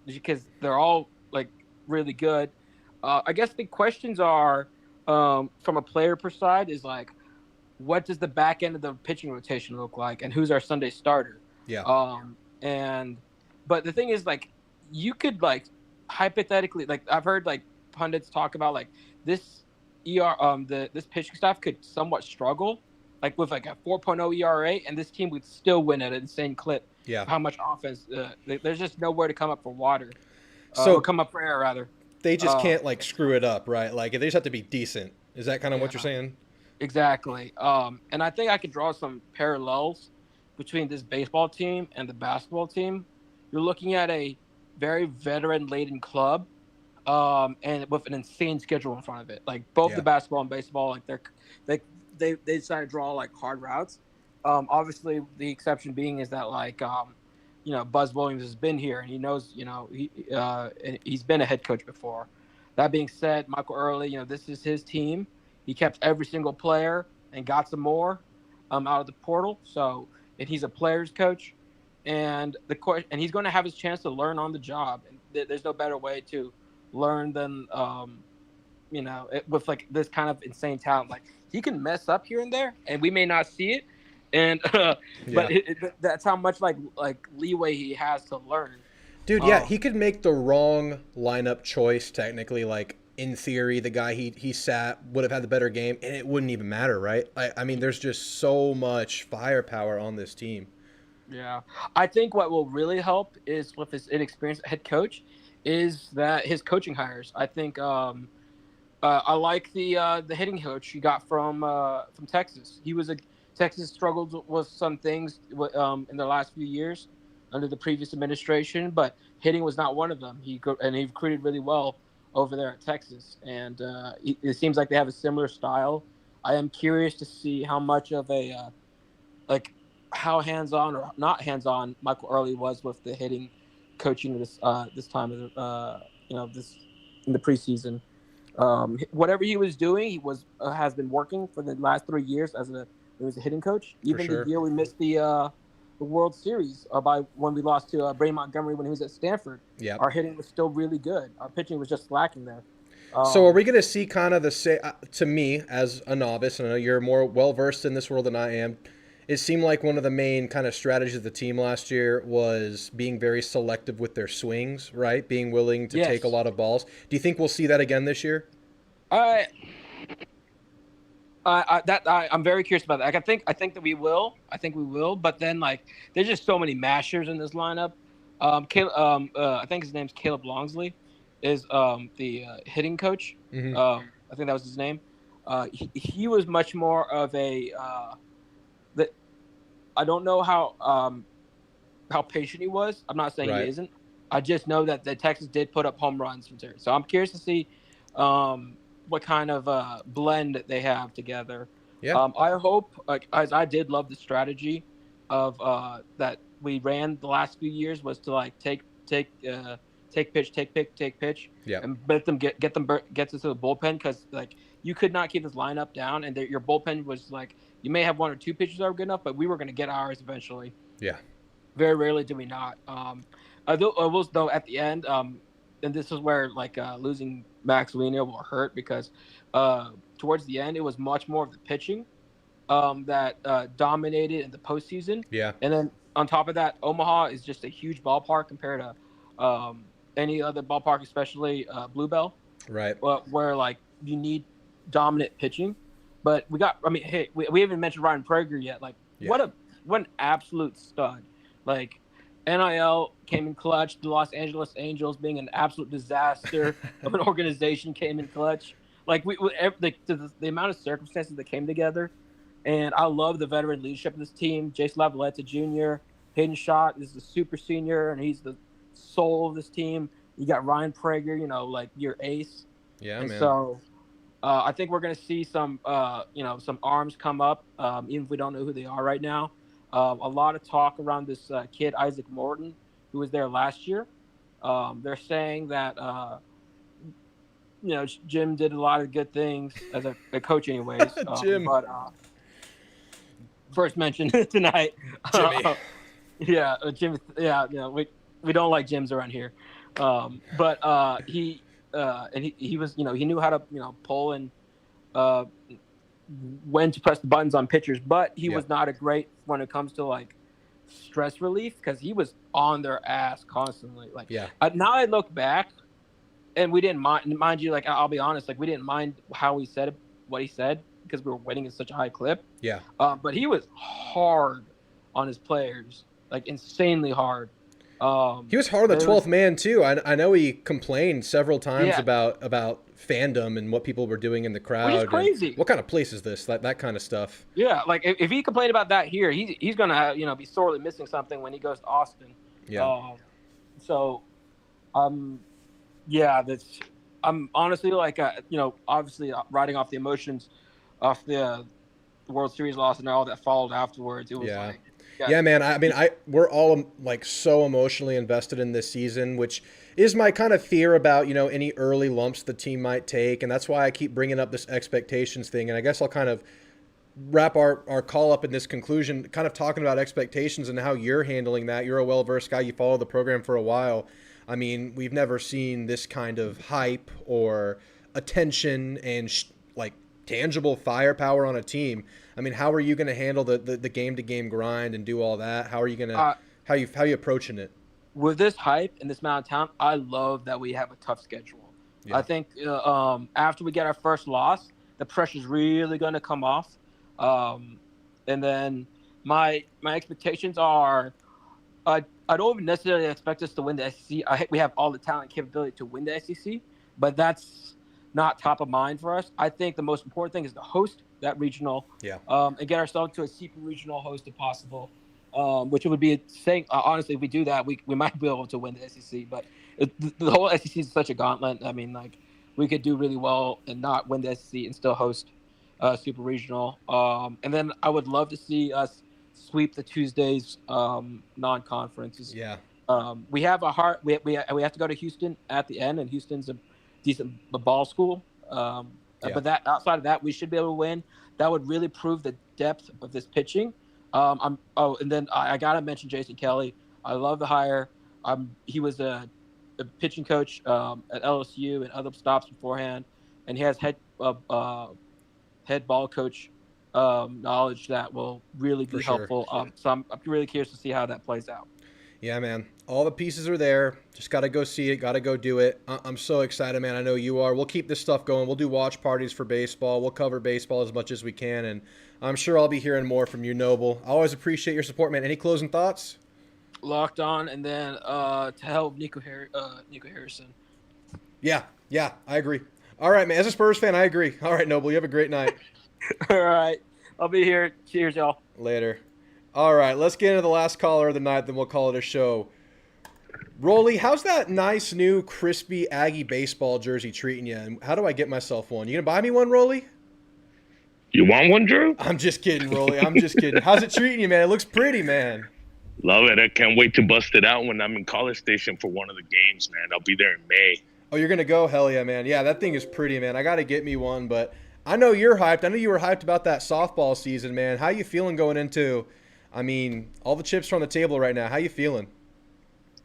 Because they're all really good. I guess the questions are, from a player per side, is what does the back end of the pitching rotation look like, and who's our Sunday starter? Yeah. But the thing is, you could hypothetically, I've heard pundits talk about this this pitching staff could somewhat struggle with a 4.0 ERA, and this team would still win at an insane clip. Yeah. How much offense? There's just nowhere to come up for water. So come up for air, rather. They just can't screw it up, right? They just have to be decent. Is that kind of what you're Yeah. saying? Exactly. And I think I could draw some parallels between this baseball team and the basketball team. You're looking at a very veteran-laden club, and with an insane schedule in front of it. Like both the Yeah. basketball and baseball, like they they decide to draw like hard routes. Obviously, the exception being is that Buzz Williams has been here and he knows, and he's been a head coach before. That being said, Michael Early, this is his team. He kept every single player and got some more out of the portal. So, and he's a player's coach, and he's going to have his chance to learn on the job. And there's no better way to learn than with like this kind of insane talent. Like he can mess up here and there, and we may not see it, and but that's how much like leeway he has to learn. Dude, yeah, he could make the wrong lineup choice technically. Like in theory, the guy he sat would have had the better game, and it wouldn't even matter, right? I mean, there's just so much firepower on this team. Yeah, I think what will really help is with his inexperienced head coach, is that his coaching hires. I think I like the hitting coach he got from Texas. Texas struggled with some things in the last few years under the previous administration, but hitting was not one of them. He recruited really well over there at Texas, and it seems like they have a similar style. I am curious to see how much of a how hands-on or not hands-on Michael Early was with the hitting coaching this time of this in the preseason. Whatever he was doing, he has been working for the last 3 years as a hitting coach. Even the year we missed the World Series by when we lost to Bray Montgomery when he was at Stanford. Yeah, our hitting was still really good. Our pitching was just lacking there. So are we going to see kind of the same? To me, as a novice, and I know you're more well versed in this world than I am, it seemed like one of the main kind of strategies of the team last year was being very selective with their swings, right? Being willing to take a lot of balls. Do you think we'll see that again this year? I'm very curious about that. I think that we will. I think we will. But then there's just so many mashers in this lineup. I think his name's Caleb Longsley, is the hitting coach. Mm-hmm. I think that was his name. He was much more of a that. I don't know how patient he was. I'm not saying he isn't. I just know that Texas did put up home runs from there. So I'm curious to see what kind of blend they have together. Yeah. I hope, as I did love the strategy of that we ran the last few years, was to take pitch, yeah, and get to the bullpen, because you could not keep this lineup down, and your bullpen was you may have one or two pitchers that were good enough, but we were going to get ours eventually. Yeah. Very rarely do we not. Though at the end, and this is where losing Max Wiener will hurt, because towards the end it was much more of the pitching that dominated in the postseason. Yeah. And then on top of that, Omaha is just a huge ballpark compared to any other ballpark, especially Bluebell. Right. Where you need dominant pitching. But we haven't mentioned Ryan Prager yet. What an absolute stud. NIL came in clutch. The Los Angeles Angels, being an absolute disaster of an organization, came in clutch. The amount of circumstances that came together, and I love the veteran leadership of this team. Jace Lavaletta Jr., Hayden Schott is the super senior, and he's the soul of this team. You got Ryan Prager, your ace. Yeah, and man. So I think we're going to see some arms come up, even if we don't know who they are right now. A lot of talk around this kid, Isaac Morton, who was there last year. They're saying that, Jim did a lot of good things as a coach anyways. Jim. But first mention tonight. Jimmy. Jim. Yeah, we don't like Jims around here. But he was, he knew how to, pull and when to press the buttons on pitchers, but he was not a great when it comes to stress relief, because he was on their ass constantly. Now I look back, and we didn't mind you. I'll be honest, we didn't mind how he said what he said, because we were winning at such a high clip. Yeah. But he was hard on his players, insanely hard. He was hard on the It 12th man too. I know he complained several times Yeah. about fandom and what people were doing in the crowd. Which is and crazy. what kind of place is this? That kind of stuff. Yeah, like if he complained about that here, he's gonna be sorely missing something when he goes to Austin. Yeah. So, yeah, I'm honestly like obviously riding off the emotions off the World Series loss and all that followed afterwards. It was Yeah. like Yeah, man. I mean, we're all like so emotionally invested in this season, which is my kind of fear about any early lumps the team might take, and that's why I keep bringing up this expectations thing. And I guess I'll kind of wrap our call up in this conclusion, kind of talking about expectations and how you're handling that. You're a well-versed guy. You follow the program for a while. I mean, we've never seen this kind of hype or attention and like tangible firepower on a team. I mean, how are you going to handle the game-to-game grind and do all that? How are you going to how you approaching it? with this hype and this amount of talent, I love that we have a tough schedule. Yeah. I think after we get our first loss, the pressure's really going to come off. And then my expectations are, I don't even necessarily expect us to win the SEC. We have all the talent and capability to win the SEC, but that's not top of mind for us. I think the most important thing is to host that regional, and get ourselves to a super regional host if possible. Which would be saying honestly, if we do that, we might be able to win the SEC. But the whole SEC is such a gauntlet. I mean, like we could do really well and not win the SEC and still host super regional. And then I would love to see us sweep the Tuesdays non-conferences. Yeah. We have a hard. We have to go to Houston at the end, and Houston's a decent ball school. But that outside of that, we should be able to win. That would really prove the depth of this pitching. And then I gotta mention Jason Kelly. I love the hire. He was a pitching coach at LSU and other stops beforehand, and he has head ball coach knowledge that will really be helpful. So I'm really curious to see how that plays out. Yeah, man. All the pieces are there. Just got to go see it. Got to go do it. I'm so excited, man. I know you are. We'll keep this stuff going. We'll do watch parties for baseball. We'll cover baseball as much as we can. And I'm sure I'll be hearing more from you, Noble. I always appreciate your support, man. Any closing thoughts? Locked on. And then to help Nico Harrison. Yeah, I agree. All right, man. As a Spurs fan, I agree. All right, Noble. You have a great night. All right. I'll be here. Cheers, y'all. Later. All right, let's get into the last caller of the night, then we'll call it a show. Rolly, how's that nice new crispy Aggie baseball jersey treating you? And how do I get myself one? You gonna buy me one, Rolly? You want one, Drew? I'm just kidding, Rolly. I'm just kidding. How's it treating you, man? It looks pretty, man. Love it. I can't wait to bust it out when I'm in College Station for one of the games, man. I'll be there in May. Oh, you're gonna go? Hell yeah, man. Yeah, that thing is pretty, man. I gotta get me one, but I know you're hyped. I know you were hyped about that softball season, man. How you feeling going into? I mean, all the chips are on the table right now. How you feeling?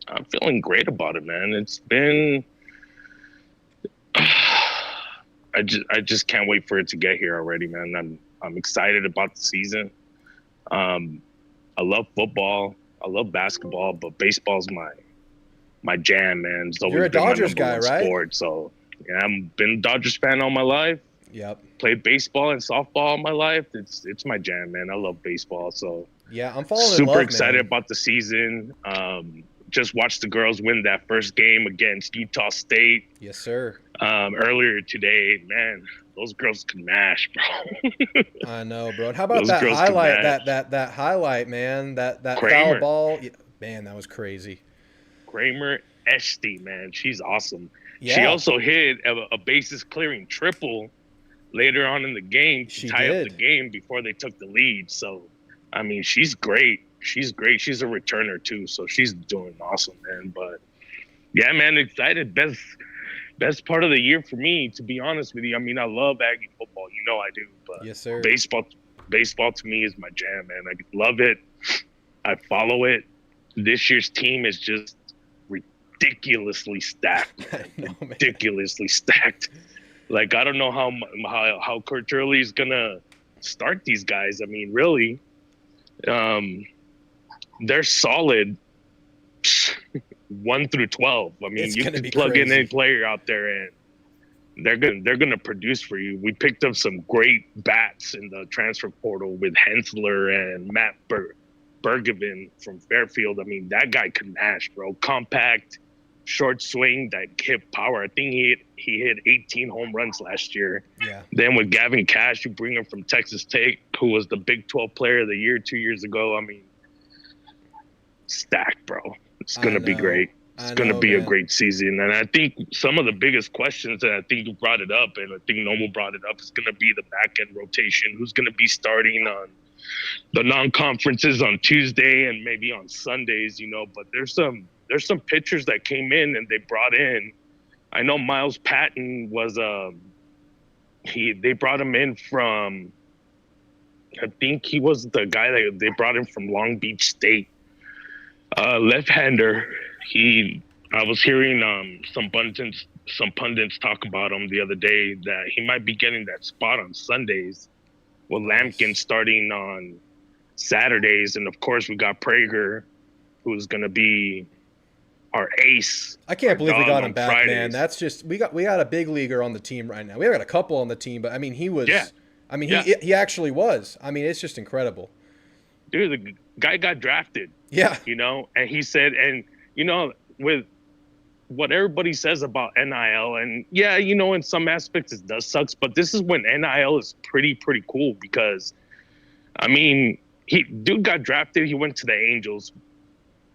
I'm feeling great about it, man. It's been I just can't wait for it to get here already, man. I'm excited about the season. I love football. I love basketball, but baseball's my jam, man. It's always You're a been Dodgers my number guy, one right? sport. So yeah, I've been a Dodgers fan all my life. Yep. Played baseball and softball all my life. It's my jam, man. I love baseball. So yeah, I'm falling in super love, excited man. about the season. Just watched the girls win that first game against Utah State. Yes, sir. Earlier today, man, those girls can mash, bro. I know, bro. And how about Those that girls can highlight? match. That highlight, man. That foul Kramer. ball. Yeah, man, that was crazy. Kramer Eshty, man, she's awesome. Yeah. She also hit a bases clearing triple later on in the game to tie up the game before they took the lead. So, I mean, she's great. She's great. She's a returner too, so she's doing awesome, man. But yeah, man, excited. Best part of the year for me, to be honest with you. I mean, I love Aggie football. You know I do. But yes, sir. Baseball to me is my jam, man. I love it. I follow it. This year's team is just ridiculously stacked. No, ridiculously stacked. Like, I don't know how Kurt Turley is gonna start these guys. I mean, really, they're solid 1 through 12. I mean, you can plug in any player out there and they're gonna produce for you. We picked up some great bats in the transfer portal with Hensler and Matt Bergevin from Fairfield. I mean, that guy can mash, bro. Compact, short swing, that hit power. I think he hit 18 home runs last year. Yeah. Then with Gavin Cash, you bring him from Texas Tech, who was the Big 12 Player of the Year 2 years ago. I mean, stacked, bro. It's gonna be great. It's going to be a great season. And I think some of the biggest questions, and I think you brought it up, and I think Noble brought it up, is going to be the back-end rotation. Who's going to be starting on the non-conferences on Tuesday and maybe on Sundays, you know. But there's some pitchers that came in and they brought in. I know Miles Patton was they brought him in from, I think he was the guy that they brought in from Long Beach State. Left-hander. I was hearing some pundits talk about him the other day that he might be getting that spot on Sundays, with Lampkin starting on Saturdays, and of course we got Prager, who's going to be our ace. I can't believe we got him back, Fridays. man. That's just we got a big leaguer on the team right now. We got a couple on the team, but I mean he was. Yeah. I mean he actually was. I mean it's just incredible. Dude, the guy got drafted. Yeah. You know, and he said, and you know, with what everybody says about NIL, and yeah, you know, in some aspects it does sucks, but this is when NIL is pretty cool because, I mean, dude got drafted. He went to the Angels,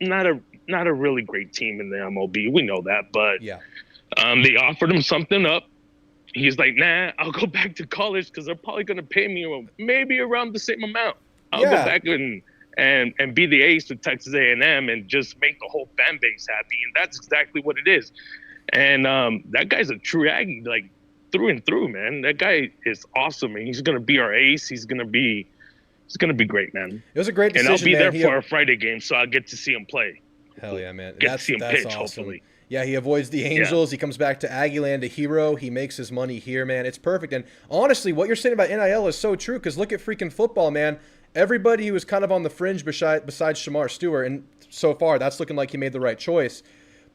not a really great team in the MLB. We know that, but yeah, they offered him something up. He's like, nah, I'll go back to college because they're probably gonna pay me maybe around the same amount. I'll go back and be the ace with Texas A&M and just make the whole fan base happy. And that's exactly what it is. And that guy's a true Aggie, like through and through, man. That guy is awesome, and he's gonna be our ace. He's gonna be great, man. It was a great decision, and I'll be man. there for our Friday game, so I'll get to see him play. Hell yeah, man. Get to see him pitch, awesome. hopefully. Yeah, he avoids the Angels. Yeah. He comes back to Aggieland, a hero. He makes his money here, man. It's perfect. And honestly, what you're saying about NIL is so true, because look at freaking football, man. Everybody who was kind of on the fringe besides Shamar Stewart, and so far that's looking like he made the right choice.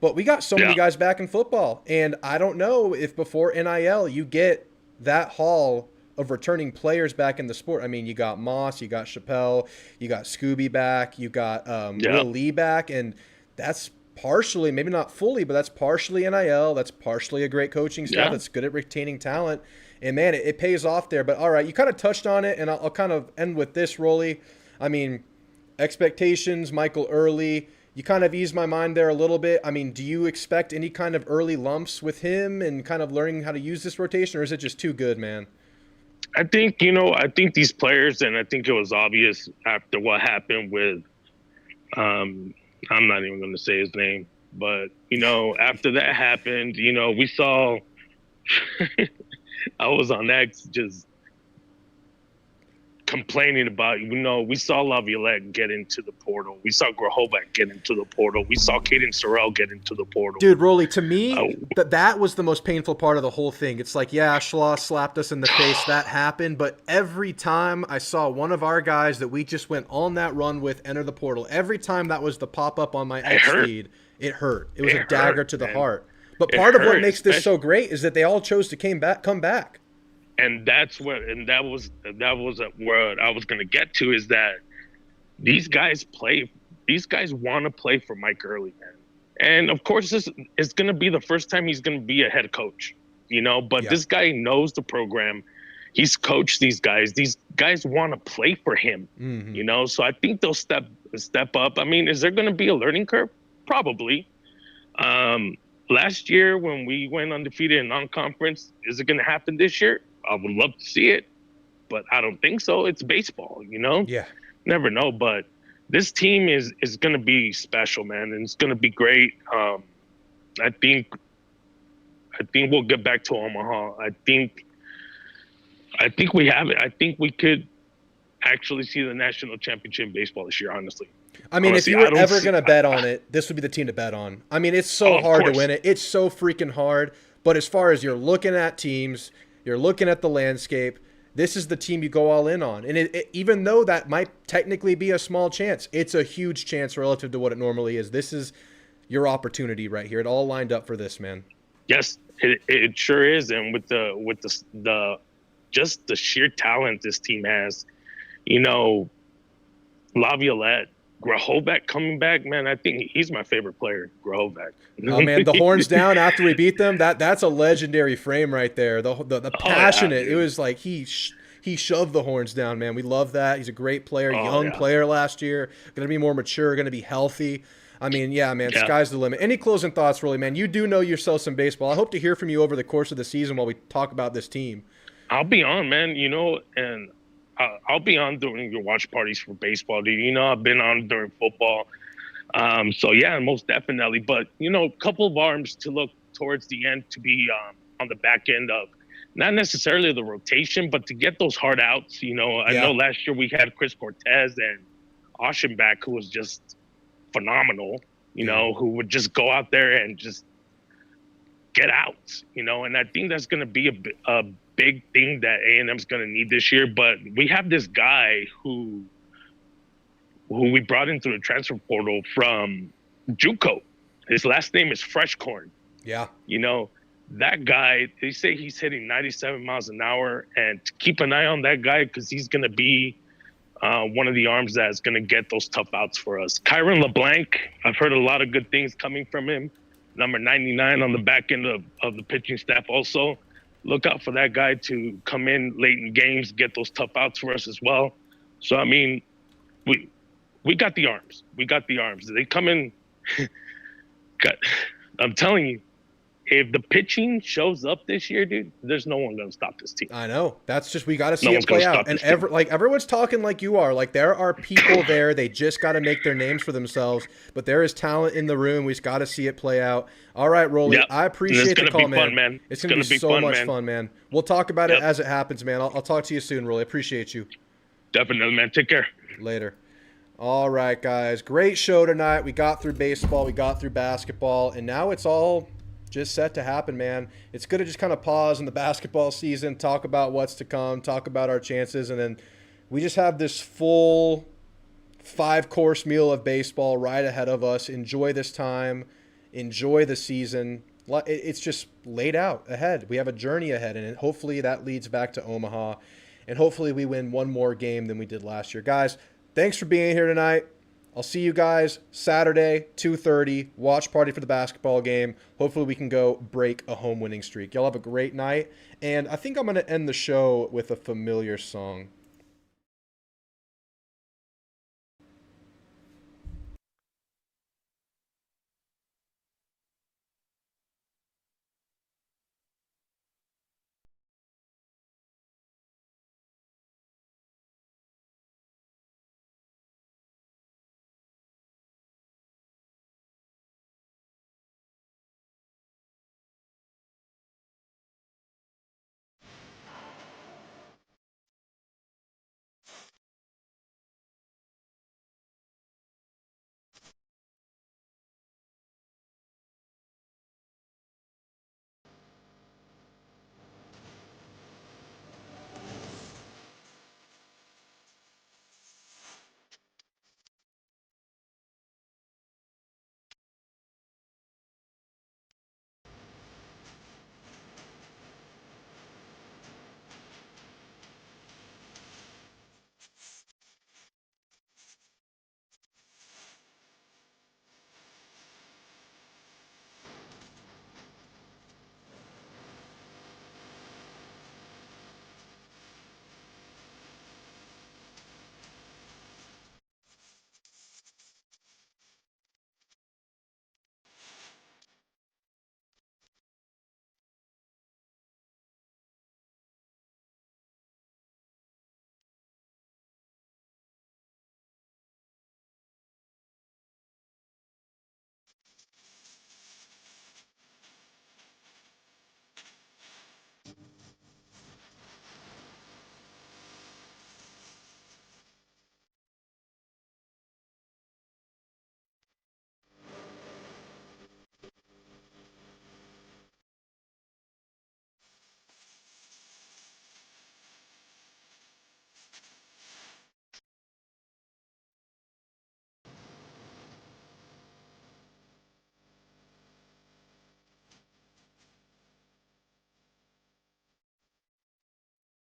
But we got so many guys back in football, and I don't know if before NIL you get that haul of returning players back in the sport. I mean, you got Moss, you got Chappelle, you got Scooby back, you got Will Lee back, and that's partially, maybe not fully, but that's partially NIL. That's partially a great coaching staff that's good at retaining talent. And, man, it pays off there. But, all right, you kind of touched on it, and I'll kind of end with this, Rolly. I mean, expectations, Michael Early, you kind of eased my mind there a little bit. I mean, do you expect any kind of early lumps with him and kind of learning how to use this rotation, or is it just too good, man? I think these players, and I think it was obvious after what happened with I'm not even going to say his name, but, you know, after that happened, you know, we saw I was on X just complaining about, you know, we saw Laviolette get into the portal. We saw Grahovac get into the portal. We saw Caden Sorrell get into the portal. Dude, Rolly, to me, that was the most painful part of the whole thing. It's like, yeah, Schloss slapped us in the face. That happened. But every time I saw one of our guys that we just went on that run with enter the portal, every time that was the pop-up on my X feed, it hurt. It was a dagger to the heart. But part of what makes this so great is that they all chose to come back. And that was where I was going to get to, is that these guys want to play for Mike Early, man. And of course, this is going to be the first time he's going to be a head coach, you know, but this guy knows the program. He's coached these guys. These guys want to play for him, you know? So I think they'll step up. I mean, is there going to be a learning curve? Probably. Last year when we went undefeated in non-conference, is it going to happen this year? I would love to see it, but I don't think so. It's baseball, you know? Yeah. Never know, but this team is going to be special, man, and it's going to be great. I think we'll get back to Omaha. I think we have it. I think we could actually see the national championship in baseball this year, honestly. I mean, honestly, if you were ever going to bet on it, this would be the team to bet on. I mean, it's so hard to win it. It's so freaking hard. But as far as you're looking at teams, you're looking at the landscape, this is the team you go all in on. And even though that might technically be a small chance, it's a huge chance relative to what it normally is. This is your opportunity right here. It all lined up for this, man. Yes, it sure is. And with the just the sheer talent this team has, you know, Laviolette, Grahovac coming back, man. I think he's my favorite player, Grahovac. Oh man, the horns down after we beat them. That's a legendary frame right there. The passionate. It was like he shoved the horns down, man. We love that. He's a great player, young player last year. Going to be more mature, going to be healthy. I mean, yeah, man, sky's the limit. Any closing thoughts, Rolly, man? You do know yourself some baseball. I hope to hear from you over the course of the season while we talk about this team. I'll be on, man, and I'll be on during your watch parties for baseball, dude. I've been on during football. So, yeah, most definitely. But, a couple of arms to look towards the end to be on the back end of not necessarily the rotation, but to get those hard outs. I know last year we had Chris Cortez and Oceanback, who was just phenomenal, who would just go out there and just get out, and I think that's going to be a big thing that A&M's going to need this year. But we have this guy who we brought into the transfer portal from JUCO. His last name is Freshcorn. Yeah. That guy, they say he's hitting 97 miles an hour, and keep an eye on that guy because he's going to be one of the arms that's going to get those tough outs for us. Kyron LeBlanc, I've heard a lot of good things coming from him. Number 99 on the back end of the pitching staff also. Look out for that guy to come in late in games, get those tough outs for us as well. So, I mean, we got the arms. We got the arms. They come in. I'm telling you, if the pitching shows up this year, dude, there's no one going to stop this team. I know. That's just, we got to see it play out. And everyone's talking like you are. Like, there are people there. They just got to make their names for themselves. But there is talent in the room. We just got to see it play out. All right, Rolly. Yep. I appreciate the call, man. It's going to be so much fun, man. We'll talk about it as it happens, man. I'll talk to you soon, Rolly. Appreciate you. Definitely, man. Take care. Later. All right, guys. Great show tonight. We got through baseball. We got through basketball. And now it's all just set to happen, man. It's good to just kind of pause in the basketball season, talk about what's to come, talk about our chances, and then we just have this full 5-course meal of baseball right ahead of us. Enjoy this time. Enjoy the season. It's just laid out ahead. We have a journey ahead, and hopefully that leads back to Omaha, and hopefully we win one more game than we did last year. Guys, thanks for being here tonight. I'll see you guys Saturday, 2:30, watch party for the basketball game. Hopefully we can go break a home winning streak. Y'all have a great night. And I think I'm going to end the show with a familiar song.